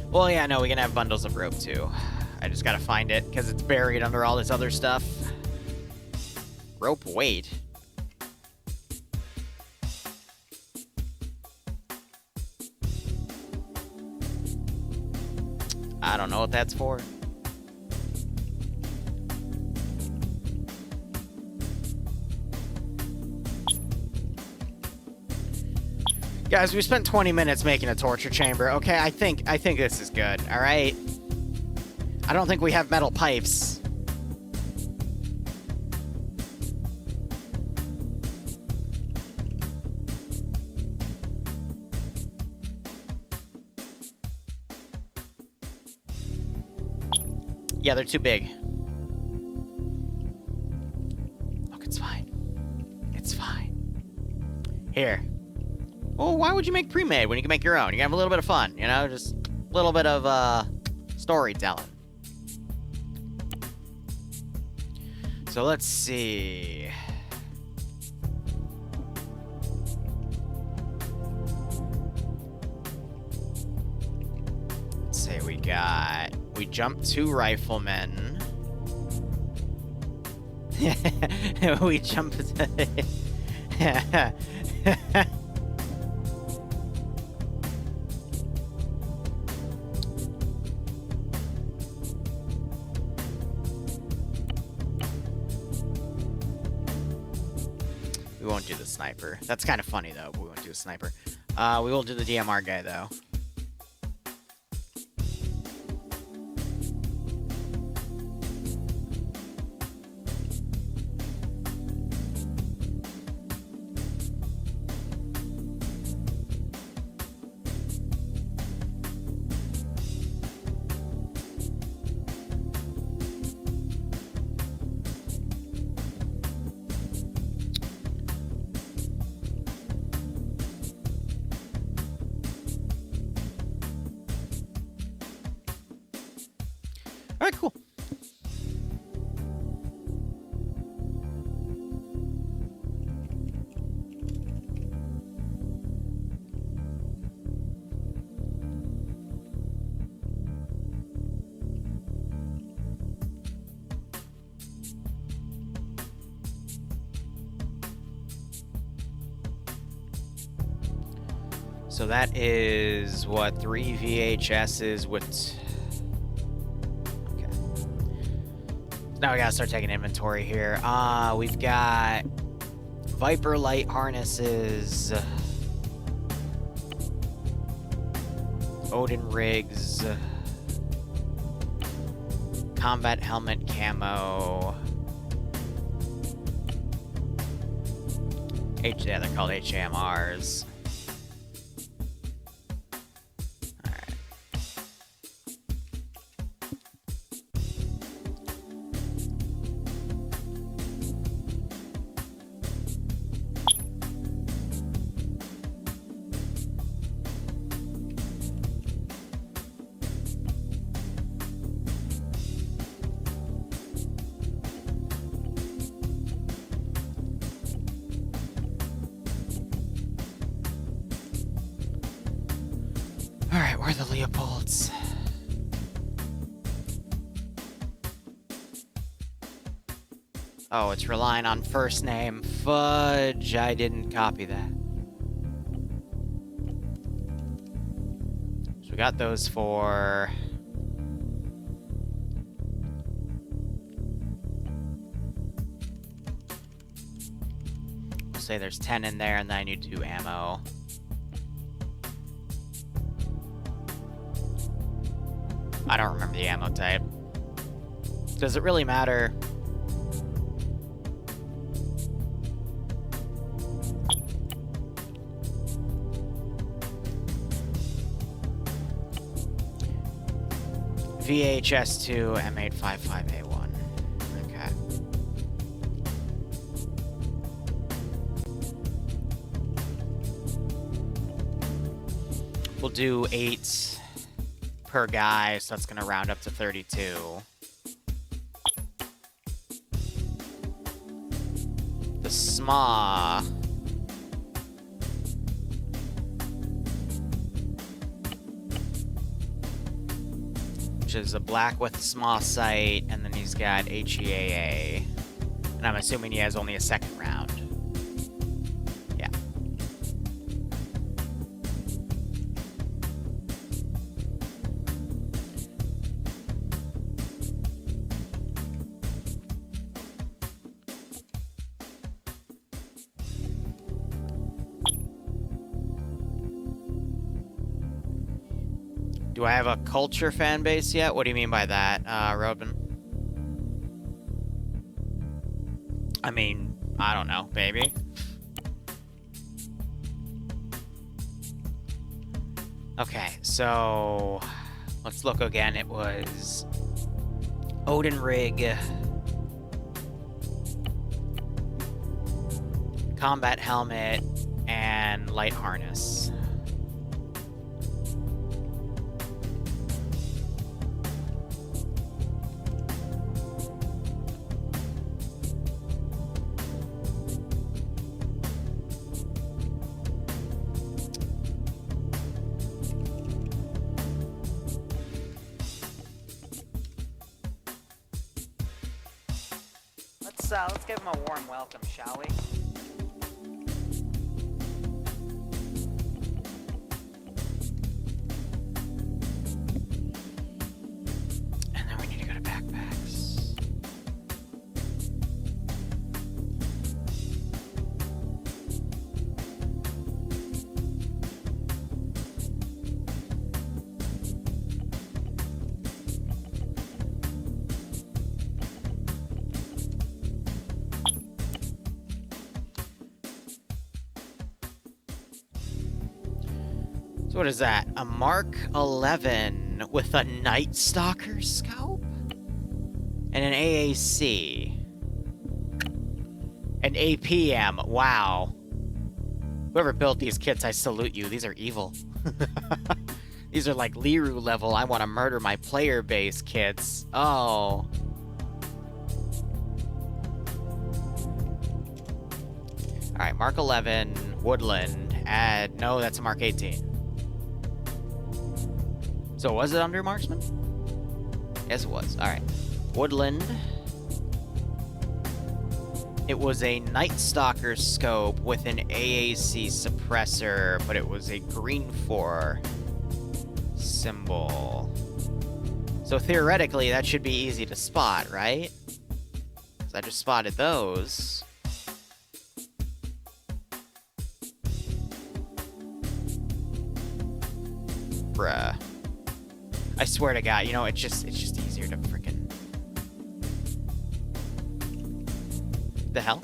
Well, yeah, no, we can have bundles of rope, too. I just gotta find it, because it's buried under all this other stuff. Rope weight? I don't know what that's for. Guys, we spent 20 minutes making a torture chamber. Okay, I think this is good, all right? I don't think we have metal pipes. Yeah, they're too big. Look, it's fine. It's fine. Here. Well, why would you make pre-made when you can make your own? You can have a little bit of fun, you know? Just a little bit of, storytelling. So let's see. Let's say we jumped 2 riflemen. We jumped... We won't do the sniper. That's kind of funny, though, but we won't do a sniper. We will do the DMR guy, though. All right, cool. So that is, what, 3 VHSs with... Okay. Now we gotta start taking inventory here. We've got Viper light harnesses, Odin rigs, Combat helmet camo. Yeah, they're called HAMRs. Alright. Alright, where are the Leopolds? Oh, it's relying on first name. Fudge, I didn't copy that. So we got those for... We'll say there's 10 in there, and then I need 2 ammo. I don't remember the ammo type. Does it really matter? VHS2 M855A1. Okay. We'll do 8 per guy, so that's gonna round up to 32. The SMA. Which is a black with SMA sight, and then he's got HEAA. And I'm assuming he has only a second round. Yeah. Do I have a culture fan base yet? What do you mean by that, Robin? I mean, I don't know, maybe. Okay, so let's look again. It was Odin Rig, combat helmet, and light harness. Let's give him a warm welcome, shall we? And then we need to go to backpacks. What is that? A Mark 11 with a Night Stalker scope? And an AAC. An APM. Wow. Whoever built these kits, I salute you. These are evil. These are like Liru level, I want to murder my player base kits. Oh. Alright, Mark 11, Woodland, add... No, that's a Mark 18. So was it under Marksman? Yes, it was. Alright. Woodland. It was a Night Stalker scope with an AAC suppressor, but it was a green 4 symbol. So theoretically, that should be easy to spot, right? Because I just spotted those. Bruh. I swear to God, you know, it's just easier to frickin'... the hell?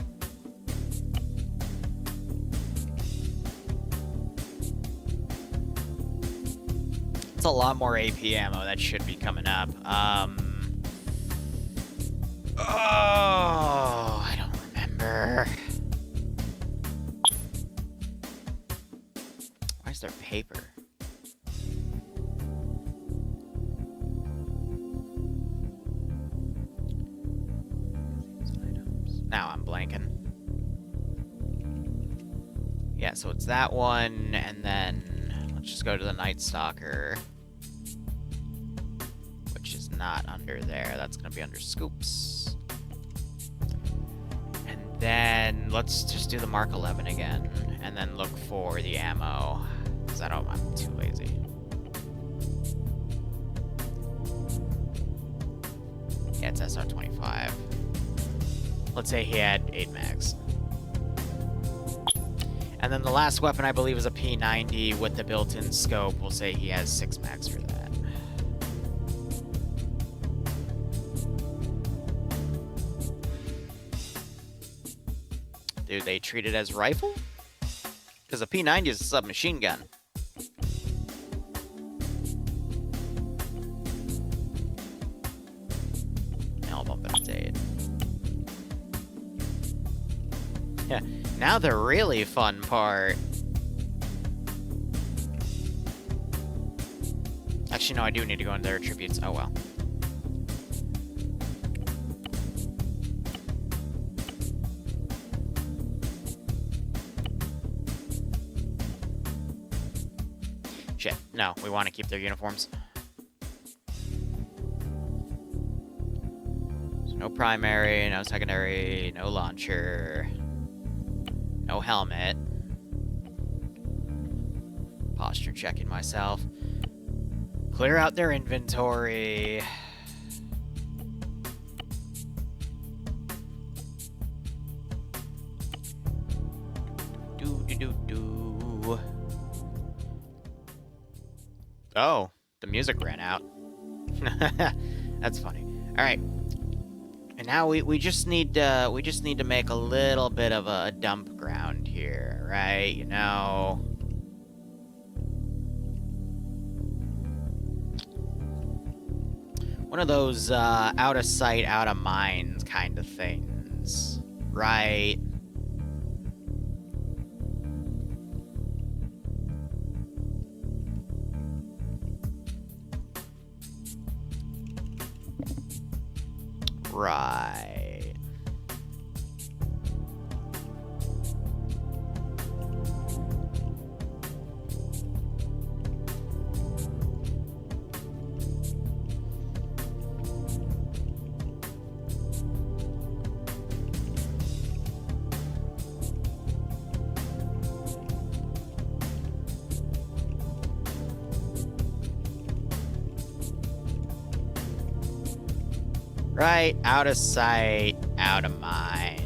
It's a lot more AP ammo that should be coming up. Oh, I don't remember. Why is there paper? Now I'm blanking. Yeah, so it's that one, and then let's just go to the Night Stalker, which is not under there. That's gonna be under scoops. And then let's just do the Mark 11 again, and then look for the ammo, because I'm too lazy. Yeah, it's SR25. Let's say he had 8 mags. And then the last weapon, I believe, is a P90 with the built-in scope. We'll say he has 6 mags for that. Do they treat it as rifle? Because a P90 is a submachine gun. Now I'll bump it up to 8. Yeah, now the really fun part. Actually, no, I do need to go into their attributes. Oh, well. Shit, no, we want to keep their uniforms. So no primary, no secondary, no launcher. No helmet. Posture checking myself. Clear out their inventory. Do. Oh, the music ran out. That's funny. All right. And now we just need to make a little bit of a dump ground here, right? You know. One of those out of sight, out of mind kind of things, right? Right. Right, out of sight, out of mind.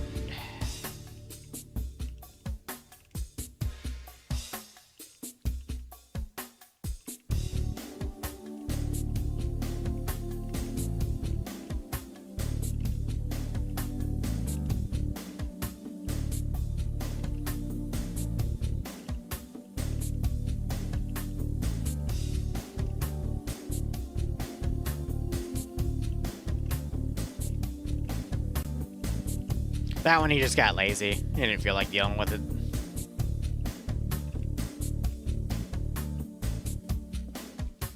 That one, he just got lazy. He didn't feel like dealing with it.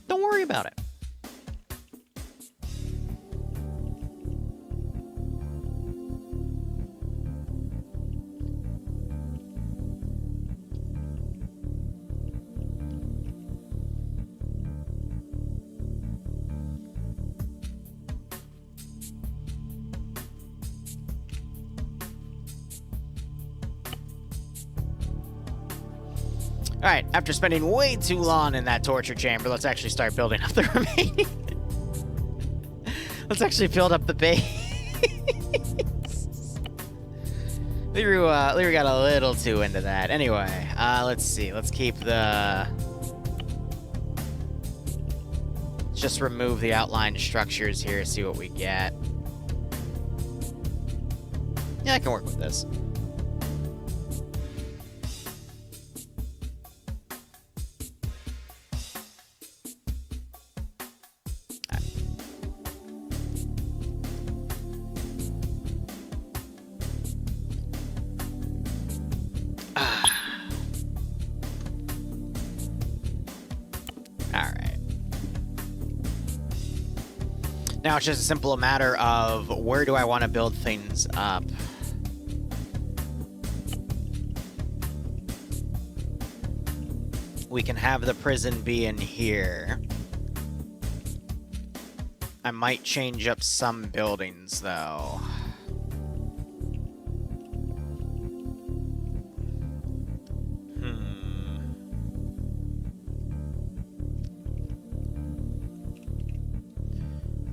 Don't worry about it. Alright, after spending way too long in that torture chamber, let's actually start building up the remaining. Let's actually build up the base. Liru got a little too into that. Anyway, let's see. Let's keep the... Let's just remove the outlined structures here, see what we get. Yeah, I can work with this. Alright. Now it's just a simple matter of where do I want to build things up. We can have the prison be in here. I might change up some buildings, though.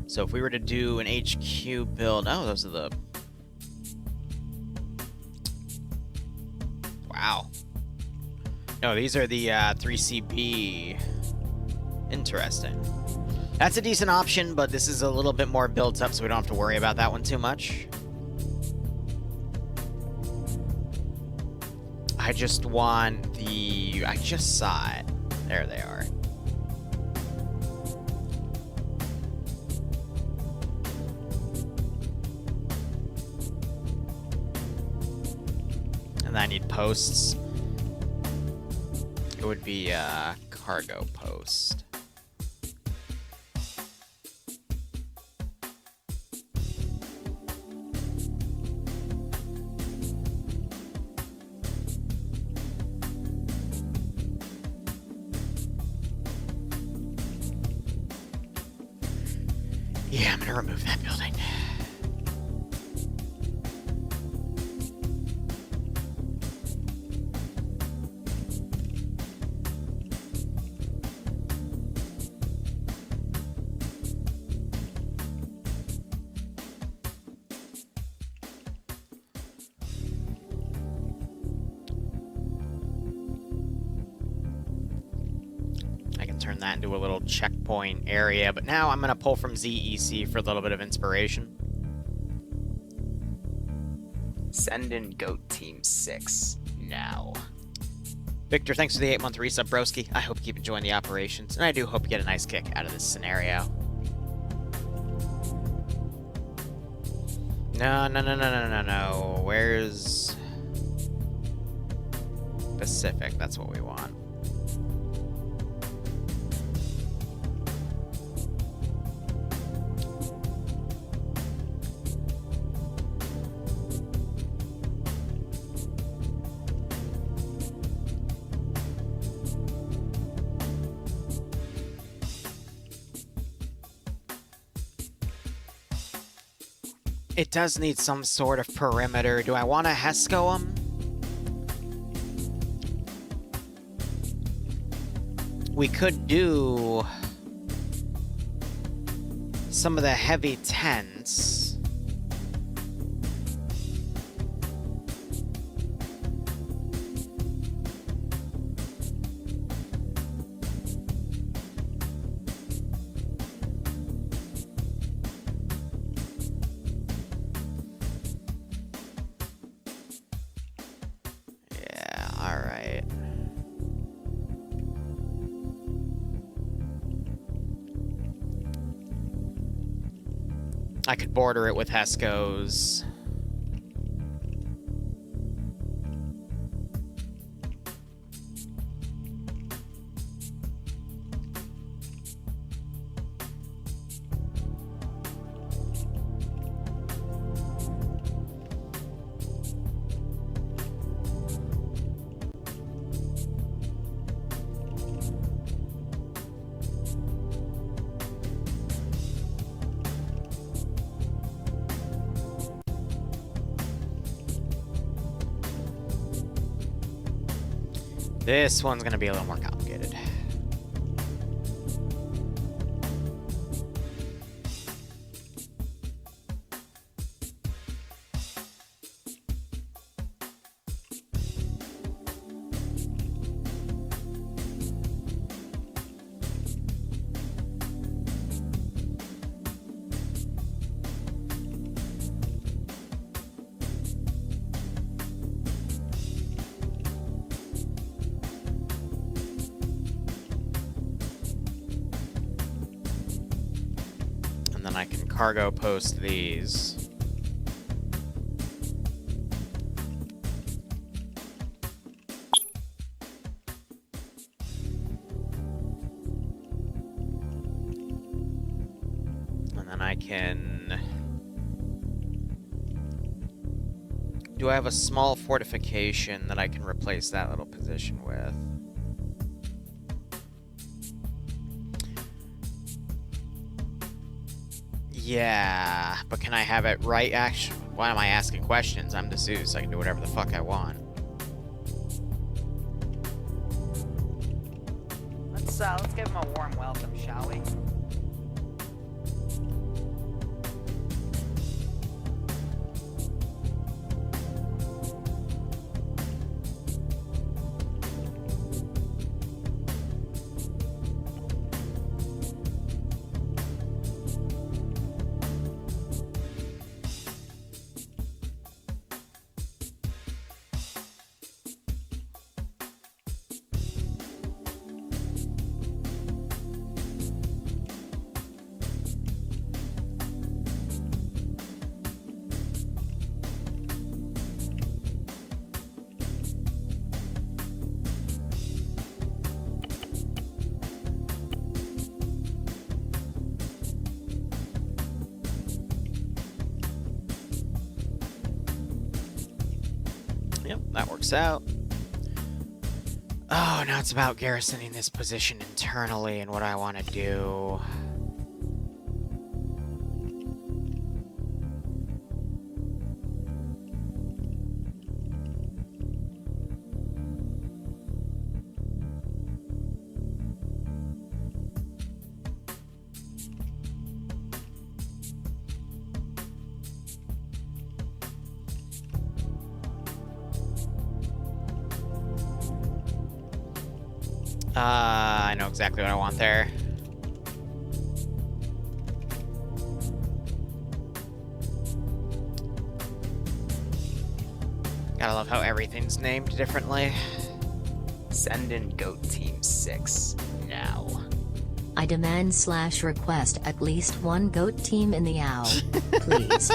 So if we were to do an HQ build... Oh, those are the... Wow. No, these are the 3CB. Interesting. That's a decent option, but this is a little bit more built up, so we don't have to worry about that one too much. I just want the... I just saw it. There they are. And I need posts. It would be a cargo post. Yeah, I'm gonna remove that building. Turn that into a little checkpoint area, but now I'm going to pull from ZEC for a little bit of inspiration. Send in Goat Team 6 now. Victor, thanks for the 8-month resub, broski. I hope you keep enjoying the operations, and I do hope you get a nice kick out of this scenario. No. Where's... Pacific, that's what we want. It does need some sort of perimeter. Do I want to HESCO them? We could do some of the heavy tents. I could border it with HESCOs. This one's gonna be a little more complicated. can cargo post these. And then I can... Do I have a small fortification that I can replace that little position with? Yeah, but can I have it right? Actually, why am I asking questions? I'm the Zeus. I can do whatever the fuck I want. Let's give him a warm welcome, shall we? Yep, that works out. Oh, now it's about garrisoning this position internally and what I want to do. I know exactly what I want there. Gotta love how everything's named differently. Send in Goat Team 6 now. I demand / request at least one goat team in the owl, please.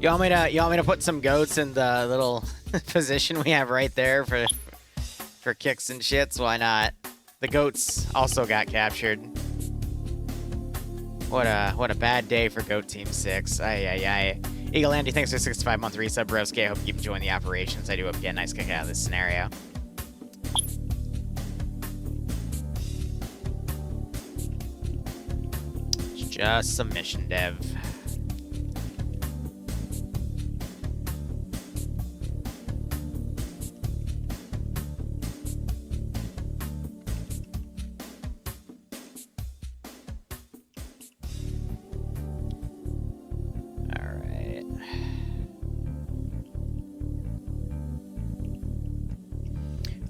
You want me to put some goats in the little position we have right there for kicks and shits? Why not? The goats also got captured. What a bad day for Goat Team 6. Ay. Eagle Andy, thanks for 65-month resub, broski. I hope you keep enjoying the operations. I do hope you get a nice kick out of this scenario. It's just some mission dev.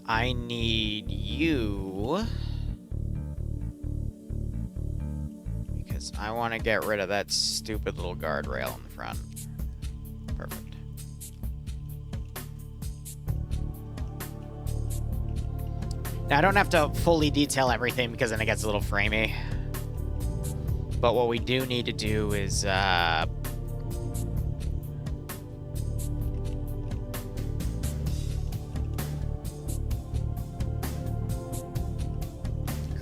I need you because I want to get rid of that stupid little guardrail in the front. Perfect. Now, I don't have to fully detail everything because then it gets a little framey. But what we do need to do is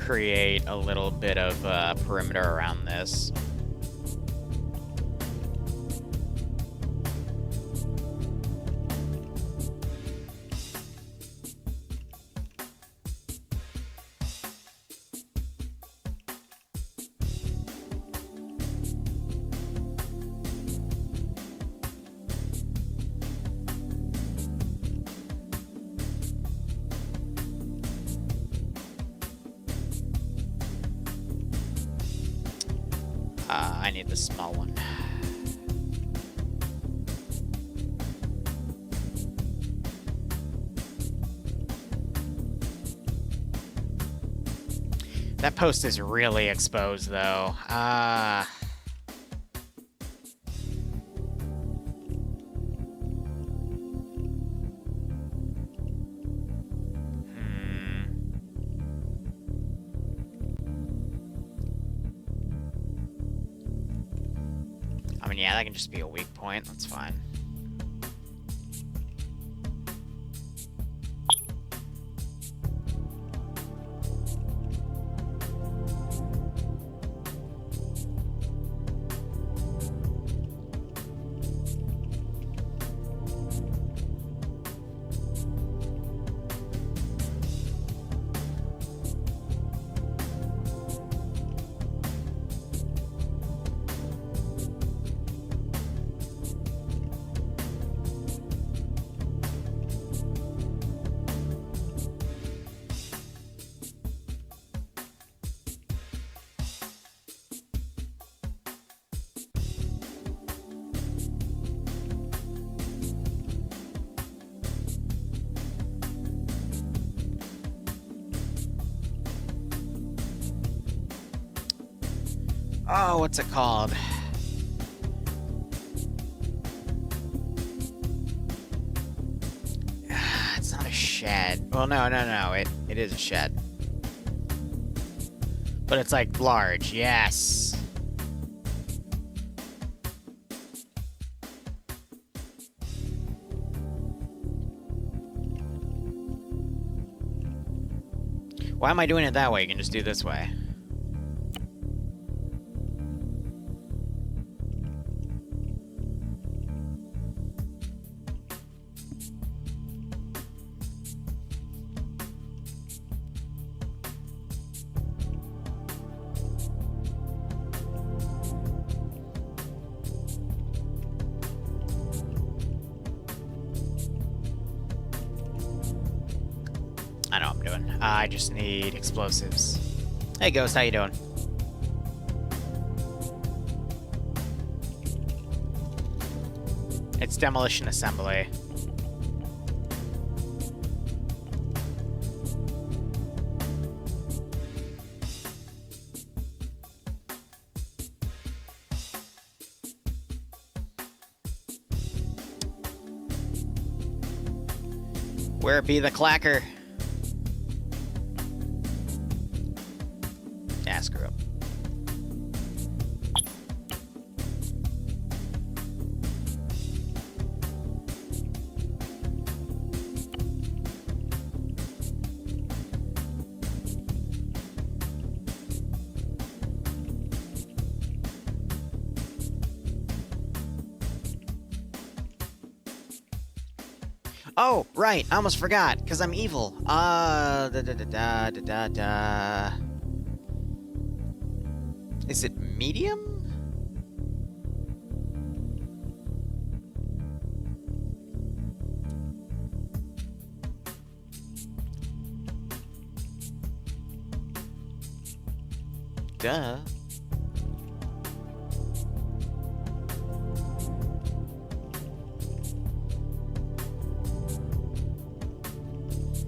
create a little bit of perimeter around this. I need the small one. That post is really exposed, though. I mean, yeah, that can just be a weak point. That's fine. Oh, what's it called? It's not a shed. Well, no. It is a shed. But it's like large, yes. Why am I doing it that way? You can just do this way. I know what I'm doing. I just need explosives. Hey, Ghost, how you doing? It's demolition assembly. Where be the clacker? Yeah, screw up. Oh, right, I almost forgot, because I'm evil. Is it medium? Duh.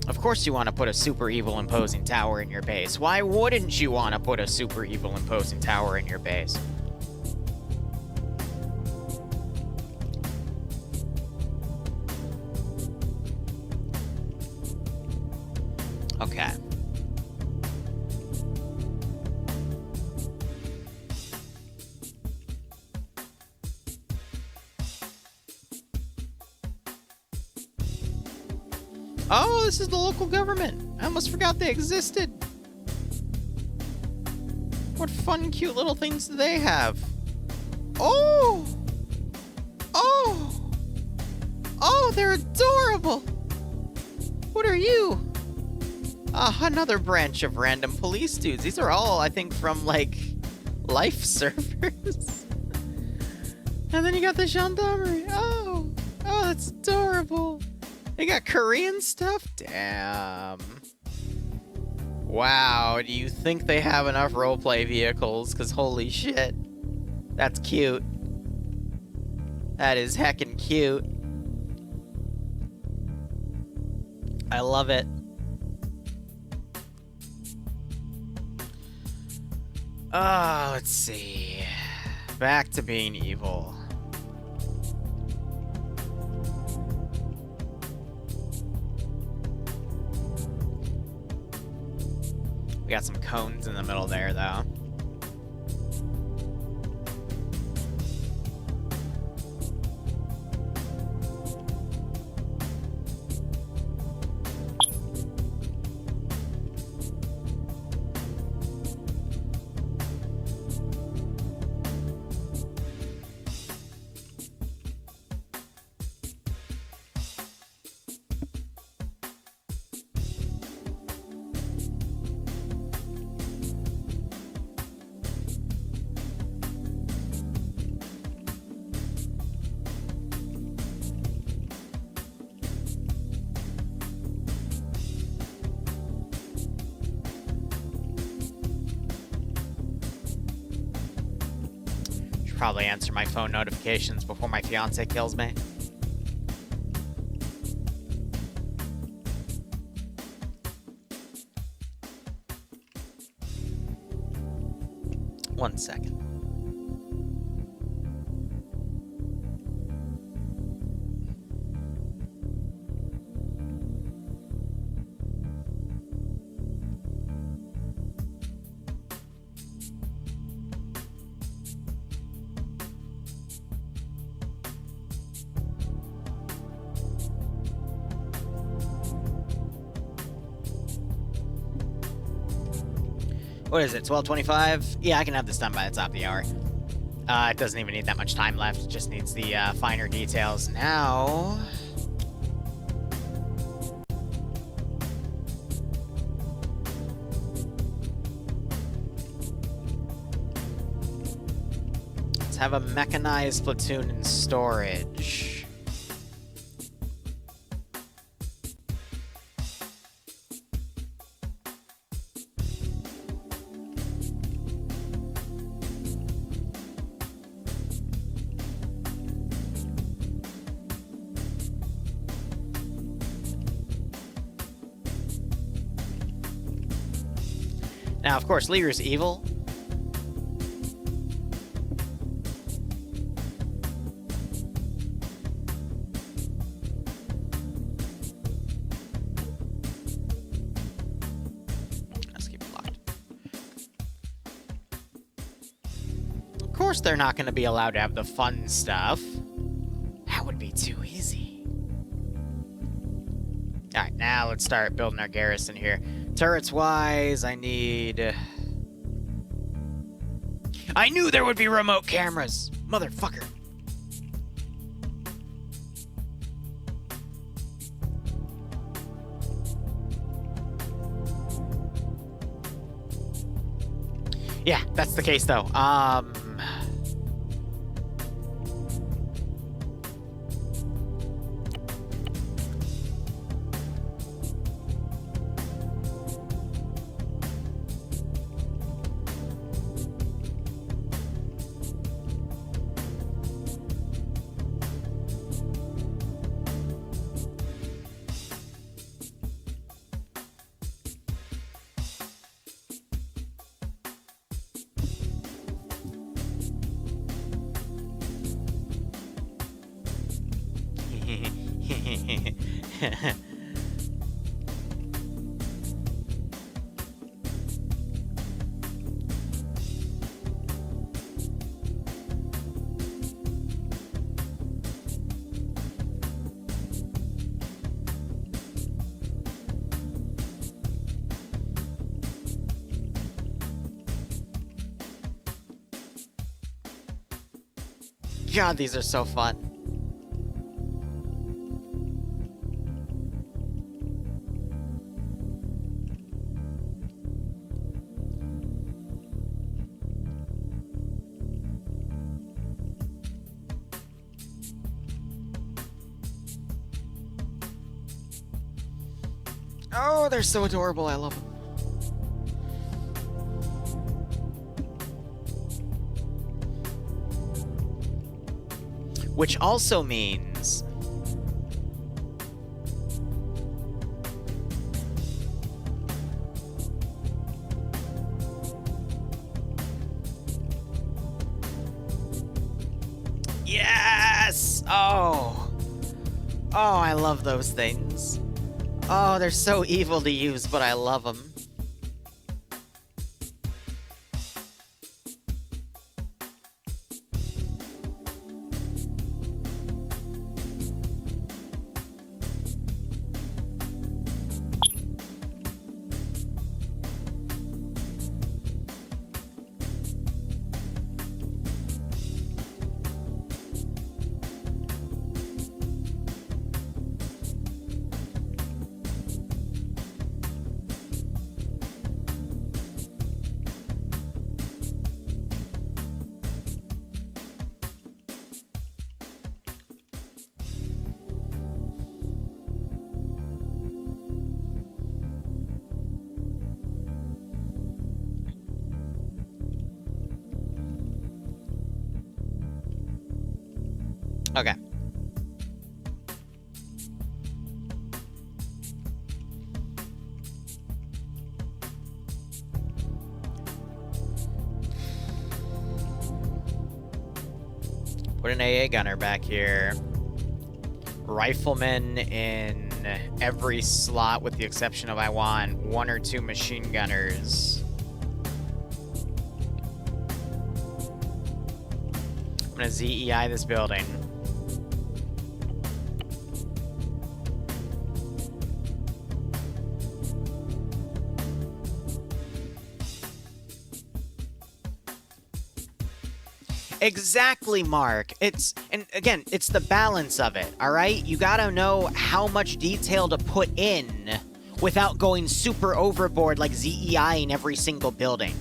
Of course you want to put a super evil imposing tower in your base. Why wouldn't you want to put a super evil imposing tower in your base? Okay. Oh, this is the local government. I almost forgot they existed. What fun, cute little things do they have? Oh! Oh! Oh, they're adorable! What are you? Another branch of random police dudes. These are all, I think, from, like, life servers. And then you got the gendarmerie. Oh! Oh, that's adorable. They got Korean stuff? Damn. Wow, do you think they have enough roleplay vehicles? Because holy shit. That's cute. That is heckin' cute. I love it. Oh, let's see. Back to being evil. We got some cones in the middle there, though. should probably answer my phone notifications before my fiance kills me. One second. What is it, 12:25? Yeah, I can have this done by the top of the hour. It doesn't even need that much time left. It just needs the finer details. Now... let's have a mechanized platoon in storage. Now, of course, Liru's evil. Let's keep it locked. Of course, they're not going to be allowed to have the fun stuff. That would be too easy. All right, now let's start building our garrison here. Turrets-wise, I need... I knew there would be remote cameras! Motherfucker. Yeah, that's the case, though. God, these are so fun. Oh, they're so adorable. I love them. Which also means... yes! Oh! Oh, I love those things. Oh, they're so evil to use, but I love them. Okay. Put an AA gunner back here. Rifleman in every slot with the exception of I want 1 or 2 machine gunners. I'm gonna ZEI this building. Exactly, Mark. And again, it's the balance of it, all right? You gotta know how much detail to put in without going super overboard like ZEIing every single building,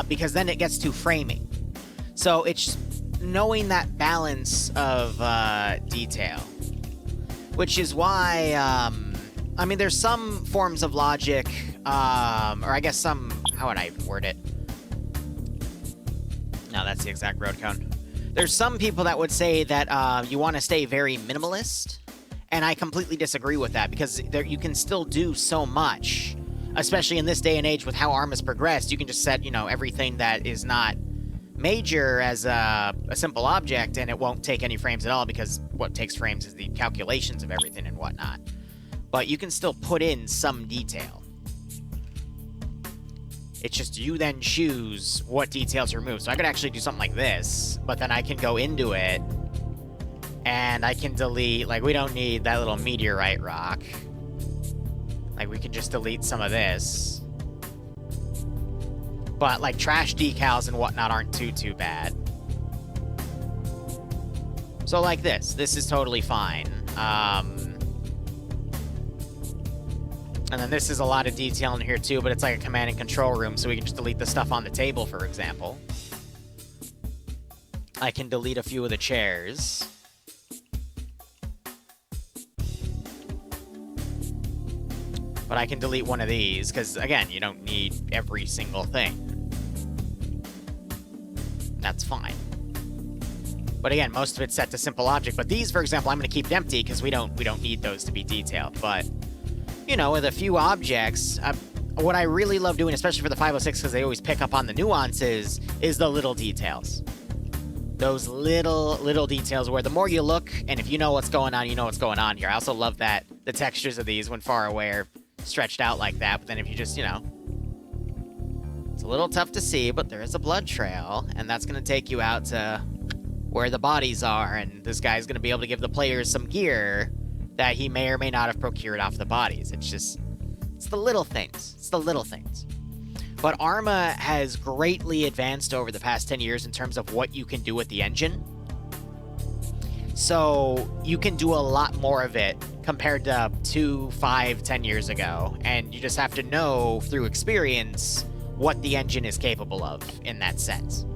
because then it gets too framing. So it's knowing that balance of detail, which is why, I mean, there's some forms of logic, or I guess some, how would I even word it? No, that's the exact road cone. There's some people that would say that you want to stay very minimalist, and I completely disagree with that, because you can still do so much, especially in this day and age with how ARM has progressed. You can just set, you know, everything that is not major as a simple object, and it won't take any frames at all, because what takes frames is the calculations of everything and whatnot. But you can still put in some detail. It's just you then choose what details to remove. So I could actually do something like this, but then I can go into it, and I can delete, like, we don't need that little meteorite rock. Like, we can just delete some of this. But, like, trash decals and whatnot aren't too bad. So, like this. This is totally fine. And then this is a lot of detail in here, too, but it's like a command and control room, so we can just delete the stuff on the table, for example. I can delete a few of the chairs. But I can delete one of these, because, again, you don't need every single thing. That's fine. But again, most of it's set to simple object. But these, for example, I'm going to keep empty, because we don't need those to be detailed. But, you know, with a few objects, what I really love doing, especially for the 506, because they always pick up on the nuances, is the little details. Those little details where the more you look, and if you know what's going on, you know what's going on here. I also love that the textures of these, when far away, are stretched out like that. But then if you just, you know, it's a little tough to see, but there is a blood trail, and that's going to take you out to where the bodies are, and this guy's going to be able to give the players some gear that he may or may not have procured off the bodies. It's just, it's the little things. It's the little things. But Arma has greatly advanced over the past 10 years in terms of what you can do with the engine. So you can do a lot more of it compared to 2, 5, 10 years ago. And you just have to know through experience what the engine is capable of in that sense.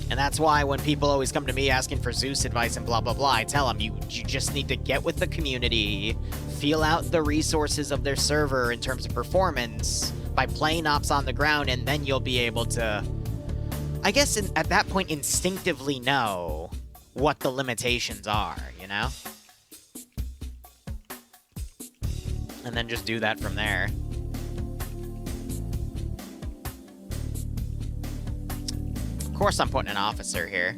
And that's why when people always come to me asking for Zeus advice and blah, blah, blah, I tell them, you just need to get with the community, feel out the resources of their server in terms of performance by playing ops on the ground, and then you'll be able to, I guess, at that point, instinctively know what the limitations are, you know? And then just do that from there. Of course I'm putting an officer here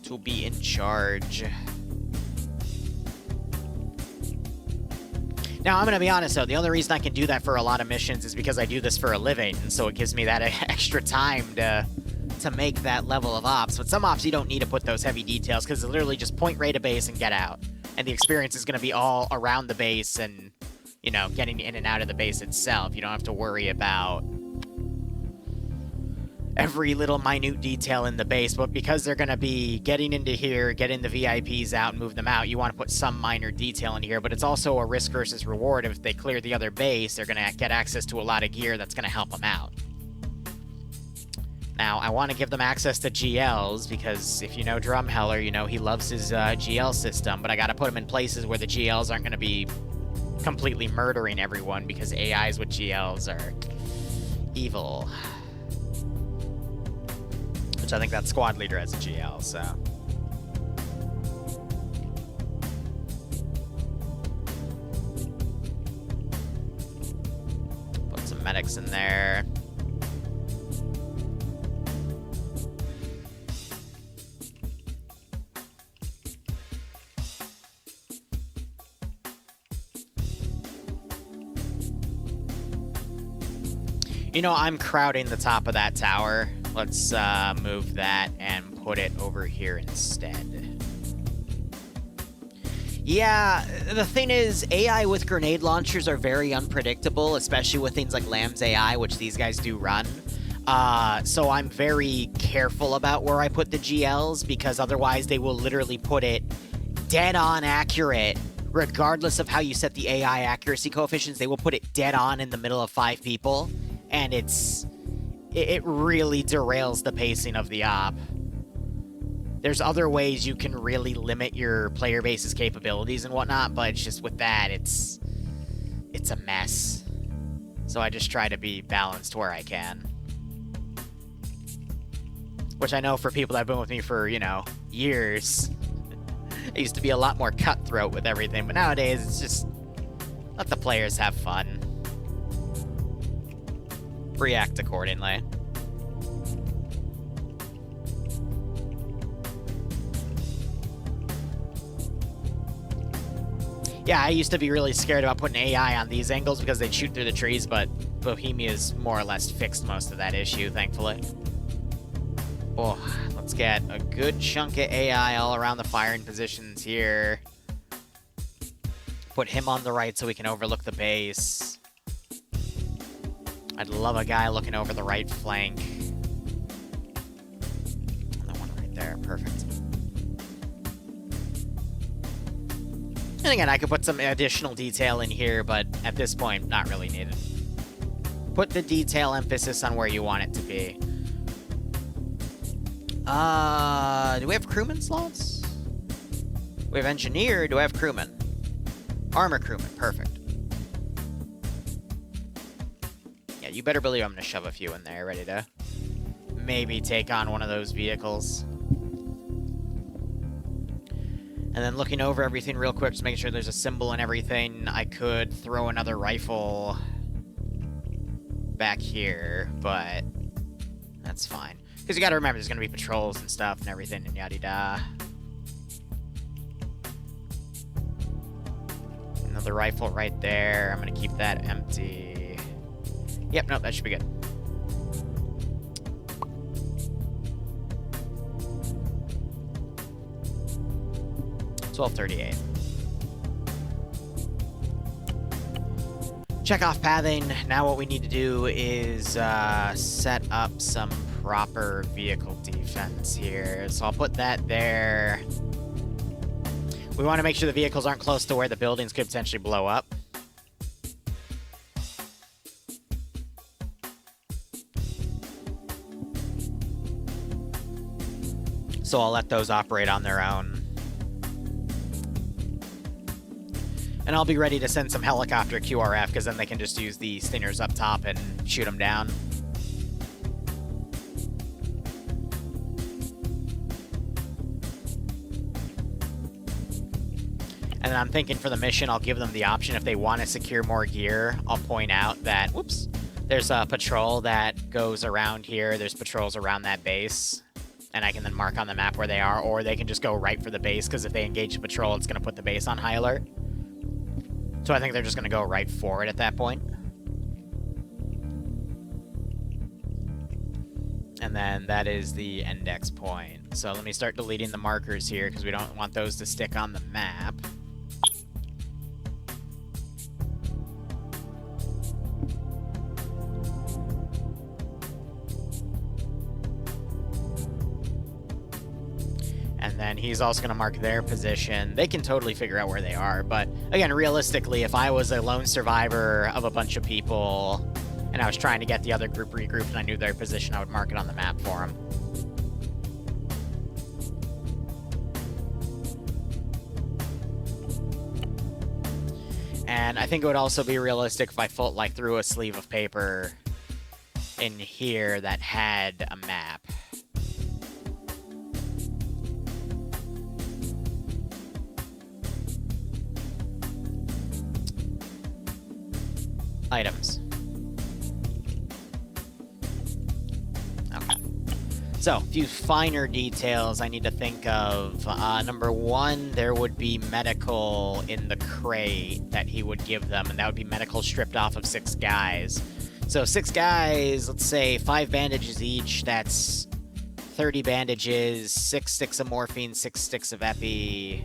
to be in charge. Now, I'm going to be honest, though. The only reason I can do that for a lot of missions is because I do this for a living, and so it gives me that extra time to make that level of ops. But some ops, you don't need to put those heavy details, because it's literally just point raid a base and get out. And the experience is going to be all around the base and, you know, getting in and out of the base itself. You don't have to worry about every little minute detail in the base, but because they're going to be getting into here, getting the VIPs out and move them out, you want to put some minor detail in here, but it's also a risk versus reward. If they clear the other base, they're going to get access to a lot of gear that's going to help them out. Now, I want to give them access to GLs, because if you know Drumheller, you know he loves his GL system, but I got to put them in places where the GLs aren't going to be completely murdering everyone, because AIs with GLs are evil. Which I think that squad leader has a GL, so. Put some medics in there. You know, I'm crowding the top of that tower. Let's move that and put it over here instead. Yeah, the thing is, AI with grenade launchers are very unpredictable, especially with things like Lamb's AI, which these guys do run. So I'm very careful about where I put the GLs, because otherwise they will literally put it dead on accurate. Regardless of how you set the AI accuracy coefficients, they will put it dead on in the middle of 5 people. And it really derails the pacing of the op. There's other ways you can really limit your player base's capabilities and whatnot, but it's just with that, it's a mess. So I just try to be balanced where I can. Which I know for people that have been with me for, you know, years, it used to be a lot more cutthroat with everything, but nowadays it's just let the players have fun. React accordingly. Yeah, I used to be really scared about putting AI on these angles because they'd shoot through the trees, but Bohemia's more or less fixed most of that issue, thankfully. Oh, let's get a good chunk of AI all around the firing positions here. Put him on the right so we can overlook the base. I'd love a guy looking over the right flank. And the one right there, perfect. And again, I could put some additional detail in here, but at this point, not really needed. Put the detail emphasis on where you want it to be. Do we have crewman slots? We have engineer, do I have crewman? Armor crewman, perfect. Yeah, you better believe I'm gonna shove a few in there, ready to maybe take on one of those vehicles. And then looking over everything real quick, just making sure there's a symbol and everything. I could throw another rifle back here, but that's fine. Because you gotta remember, there's gonna be patrols and stuff and everything and yada-da. Another rifle right there. I'm gonna keep that empty. Yep, nope, that should be good. $12.38. Check off pathing. Now what we need to do is set up some proper vehicle defense here. So I'll put that there. We want to make sure the vehicles aren't close to where the buildings could potentially blow up. So I'll let those operate on their own. And I'll be ready to send some helicopter QRF, because then they can just use the stingers up top and shoot them down. And then I'm thinking for the mission, I'll give them the option if they want to secure more gear. I'll point out that, whoops, there's a patrol that goes around here. There's patrols around that base. And I can then mark on the map where they are, or they can just go right for the base, because if they engage the patrol, it's going to put the base on high alert. So I think they're just going to go right for it at that point. And then that is the index point. So let me start deleting the markers here, because we don't want those to stick on the map. And then he's also going to mark their position. They can totally figure out where they are. But again, realistically, if I was a lone survivor of a bunch of people and I was trying to get the other group regrouped and I knew their position, I would mark it on the map for them. And I think it would also be realistic if I threw a sleeve of paper in here that had a map. items. Okay. So, a few finer details I need to think of. Number one, there would be medical in the crate that he would give them, and that would be medical stripped off of 6 guys. So 6 guys, let's say 5 bandages each, that's 30 bandages, 6 sticks of morphine, 6 sticks of epi.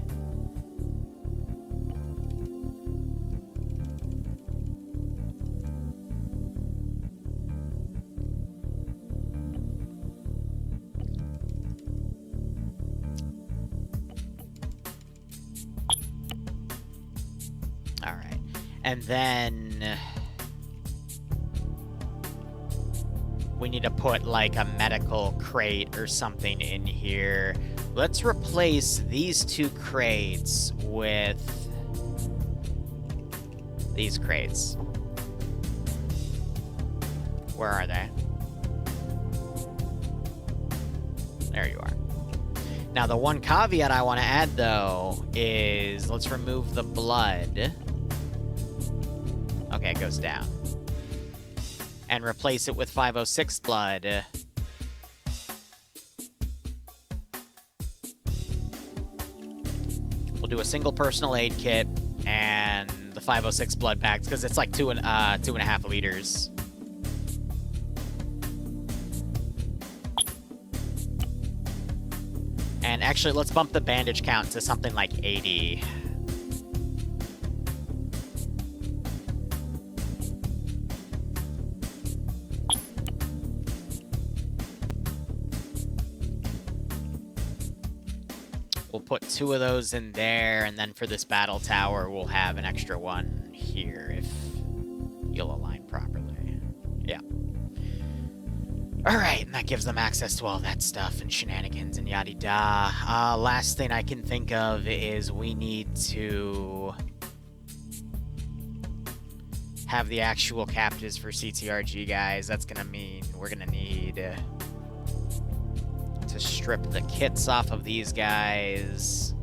All right. And then we need to put like a medical crate or something in here. Let's replace these 2 crates with these crates. Where are they? There you are. Now, the one caveat I want to add, though, is let's remove the blood. Okay, it goes down. And replace it with 506 blood. We'll do a single personal aid kit and the 506 blood bags, because it's like 2.5 liters. And actually, let's bump the bandage count to something like 80. We'll put 2 of those in there, and then for this battle tower, we'll have an extra one here if you'll align properly. Yeah. Alright, and that gives them access to all that stuff and shenanigans and yada-da. Last thing I can think of is we need to have the actual captives for CTRG, guys. That's gonna mean we're gonna need to strip the kits off of these guys.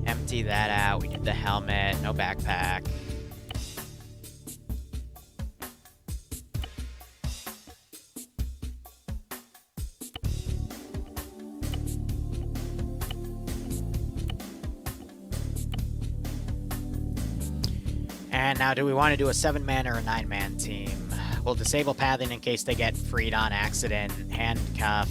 Empty that out. We need the helmet, no backpack. And now, do we want to do a 7-man or a 9-man team? We'll disable pathing in case they get freed on accident. Handcuff.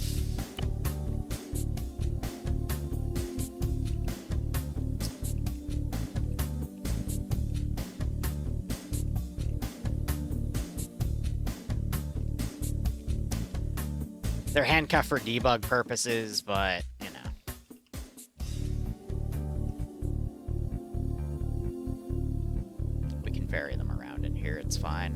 They're handcuffed for debug purposes, but, you know. We can vary them around in here, it's fine.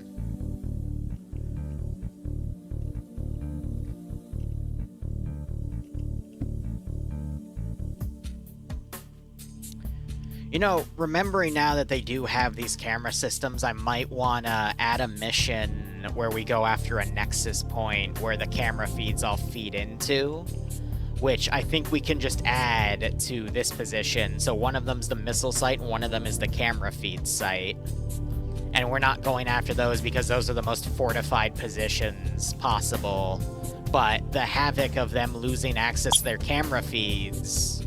You know, remembering now that they do have these camera systems, I might want to add a mission where we go after a nexus point where the camera feeds all feed into, which I think we can just add to this position. So one of them's the missile site and one of them is the camera feed site. And we're not going after those because those are the most fortified positions possible. But the havoc of them losing access to their camera feeds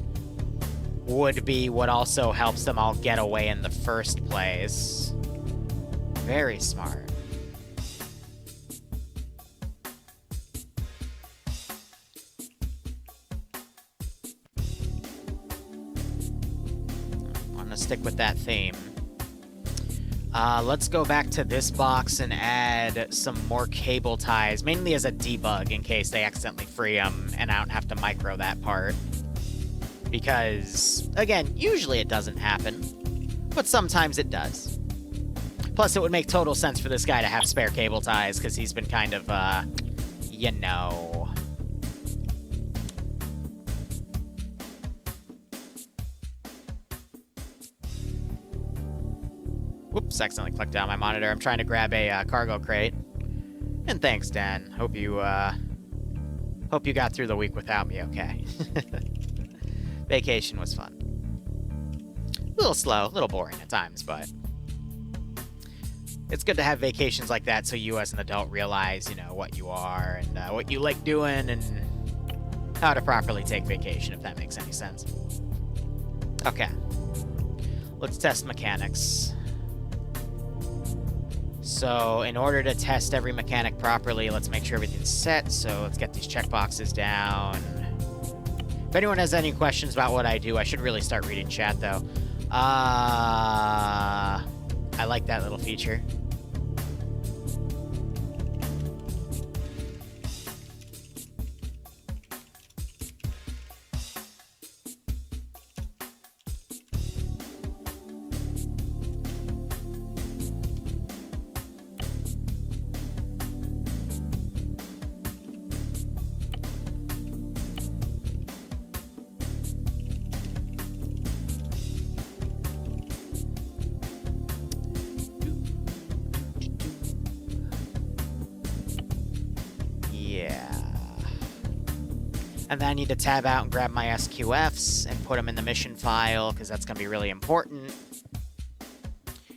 would be what also helps them all get away in the first place. Very smart. Stick with that theme. Let's go back to this box and add some more cable ties, mainly as a debug in case they accidentally free them and I don't have to micro that part. Because, again, usually it doesn't happen, but sometimes it does. Plus, it would make total sense for this guy to have spare cable ties because he's been kind of, you know... Just accidentally clicked on my monitor. I'm trying to grab a cargo crate. And thanks, Dan. Hope you got through the week without me okay. Vacation was fun. A little slow, a little boring at times, but it's good to have vacations like that so you as an adult realize, you know, what you are and what you like doing and how to properly take vacation, if that makes any sense. Okay. Let's test mechanics. So, in order to test every mechanic properly, let's make sure everything's set. So, let's get these checkboxes down. If anyone has any questions about what I do, I should really start reading chat, though. I like that little feature. And then I need to tab out and grab my SQFs and put them in the mission file, because that's going to be really important.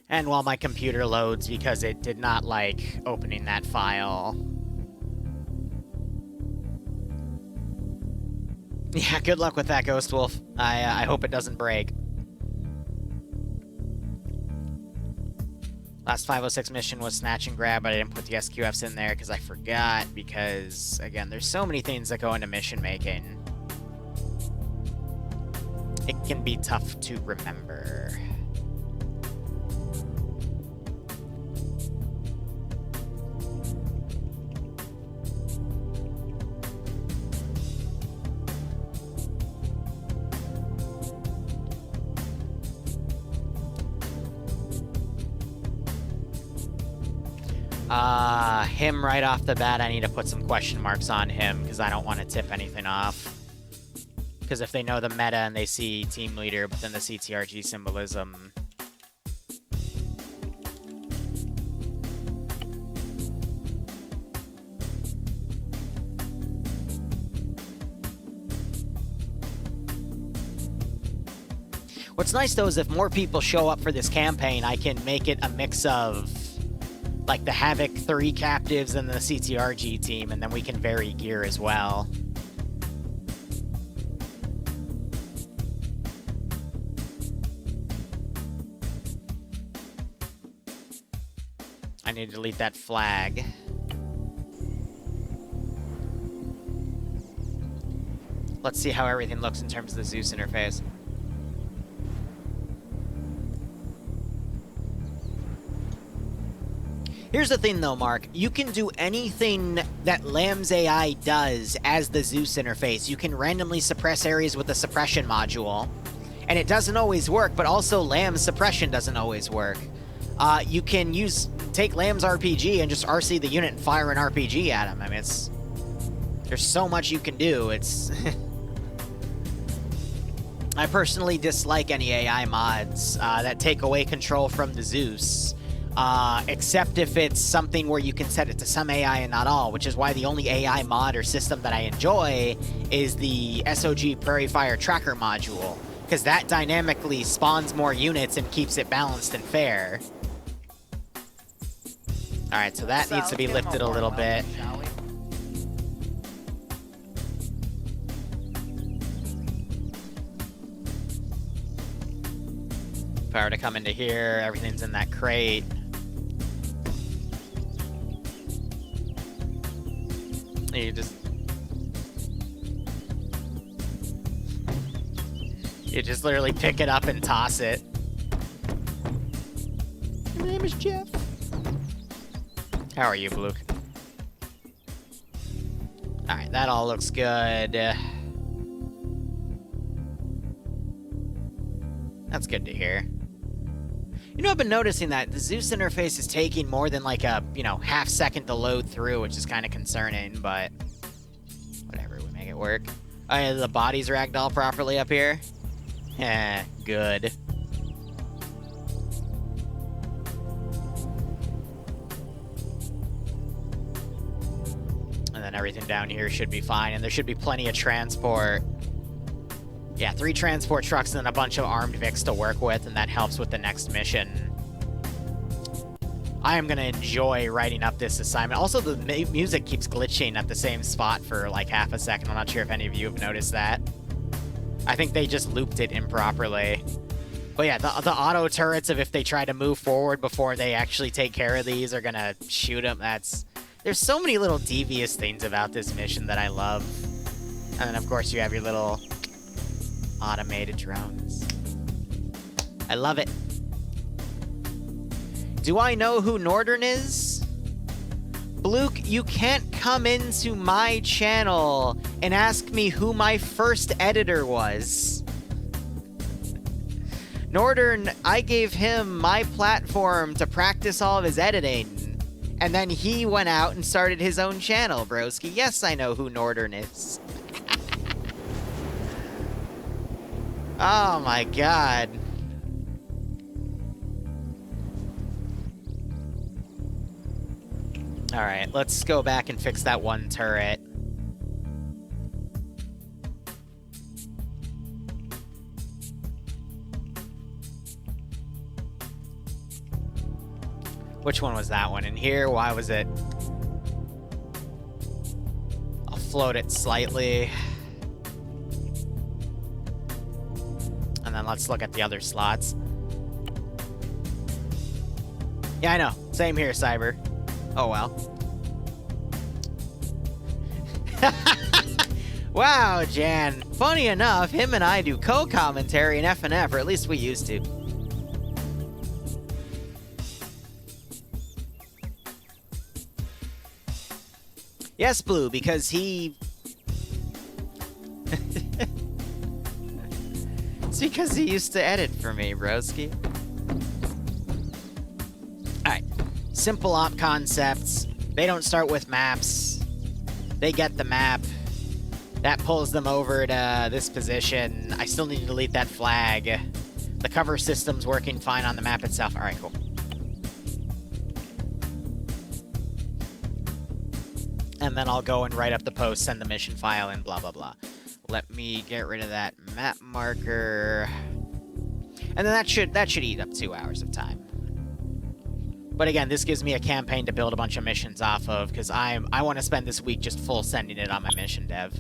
And while my computer loads, because it did not like opening that file. Yeah, good luck with that, Ghost Wolf. I hope it doesn't break. Last 506 mission was snatch and grab, but I didn't put the SQFs in there because I forgot, because, again, there's so many things that go into mission making. It can be tough to remember. Him right off the bat, I need to put some question marks on him because I don't want to tip anything off. Because if they know the meta and they see team leader, but then the CTRG symbolism. What's nice though is if more people show up for this campaign, I can make it a mix of like the Havoc 3 captives and the CTRG team, and then we can vary gear as well. I need to delete that flag. Let's see how everything looks in terms of the Zeus interface. Here's the thing, though, Mark. You can do anything that Lamb's AI does as the Zeus interface. You can randomly suppress areas with the suppression module. And it doesn't always work, but also Lamb's suppression doesn't always work. You can take Lamb's RPG and just RC the unit and fire an RPG at him. I mean, there's so much you can do. I personally dislike any AI mods that take away control from the Zeus. Except if it's something where you can set it to some AI and not all, which is why the only AI mod or system that I enjoy is the SOG Prairie Fire Tracker module, because that dynamically spawns more units and keeps it balanced and fair. Alright, so that needs to be lifted a little bit. If I were to come into here, everything's in that crate. You just literally pick it up and toss it. My name is Jeff. How are you, Blue? Alright, that all looks good. That's good to hear. You know, I've been noticing that the Zeus interface is taking more than like a, half second to load through, which is kind of concerning, but whatever, we make it work. Oh yeah, the body's ragdoll properly up here? Good. then everything down here should be fine, and there should be plenty of transport. Yeah, 3 transport trucks and a bunch of armed Vics to work with, and that helps with the next mission. I am going to enjoy writing up this assignment. Also, the music keeps glitching at the same spot for like half a second. I'm not sure if any of you have noticed that. I think they just looped it improperly. But yeah, the auto turrets of if they try to move forward before they actually take care of these are going to shoot them. There's so many little devious things about this mission that I love. And then, of course, you have your little automated drones. I love it. Do I know who Northern is? Bluke, you can't come into my channel and ask me who my first editor was. Northern, I gave him my platform to practice all of his editing. And then he went out and started his own channel, broski. Yes, I know who Northern is. Oh my god. Alright, let's go back and fix that one turret. Which one was that one in here? Why was it? I'll float it slightly. And then let's look at the other slots. Yeah, I know. Same here, Cyber. Oh, well. Wow, Jan. Funny enough, him and I do co-commentary in FNF, or at least we used to. Yes, Blue, because he... It's because he used to edit for me, broski. Alright. Simple op concepts. They don't start with maps. They get the map. That pulls them over to this position. I still need to delete that flag. The cover system's working fine on the map itself. Alright, cool. And then I'll go and write up the post, send the mission file, and blah, blah, blah. Let me get rid of that map marker. And then that should eat up 2 hours of time. But again, this gives me a campaign to build a bunch of missions off of, because I want to spend this week just full sending it on my mission dev.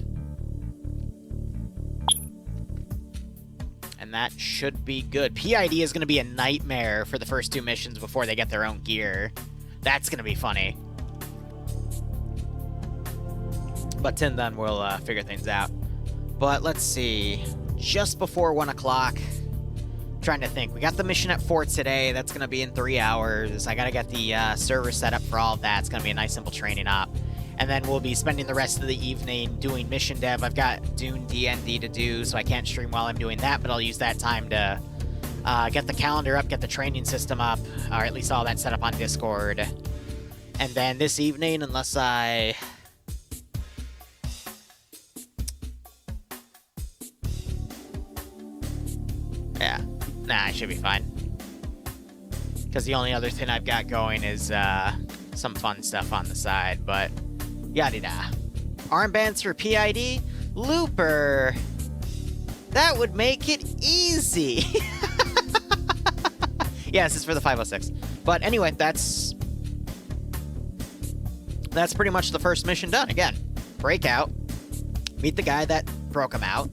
And that should be good. PID is going to be a nightmare for the first 2 missions before they get their own gear. That's going to be funny. But till then, we'll figure things out. But let's see. Just before 1 o'clock. Trying to think. We got the mission at 4 today. That's going to be in 3 hours. I got to get the server set up for all of that. It's going to be a nice, simple training op. And then we'll be spending the rest of the evening doing mission dev. I've got Dune DND to do, so I can't stream while I'm doing that, but I'll use that time to get the calendar up, get the training system up, or at least all that set up on Discord. And then this evening, unless I... Yeah. Nah, I should be fine. Because the only other thing I've got going is some fun stuff on the side, but yada-da. Armbands for PID? Looper! That would make it easy! Yeah, this is for the 506. But anyway, that's pretty much the first mission done. Again, break out, meet the guy that broke him out,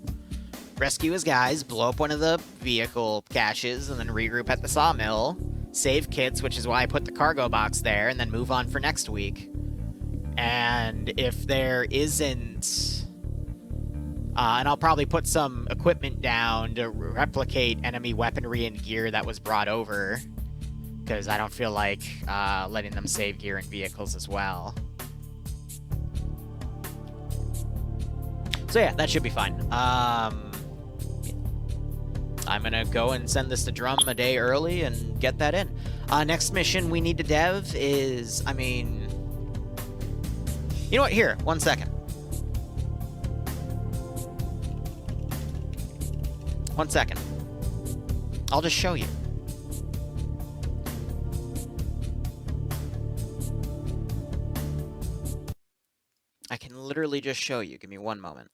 rescue his guys, blow up one of the vehicle caches, and then regroup at the sawmill, save kits, which is why I put the cargo box there, and then move on for next week. And if there isn't... and I'll probably put some equipment down to replicate enemy weaponry and gear that was brought over, because I don't feel like letting them save gear in vehicles as well. So yeah, that should be fine. I'm gonna go and send this to Drum a day early and get that in. Next mission we need to dev is, I mean... You know what? Here, 1 second. 1 second. I'll just show you. I can literally just show you. Give me one moment.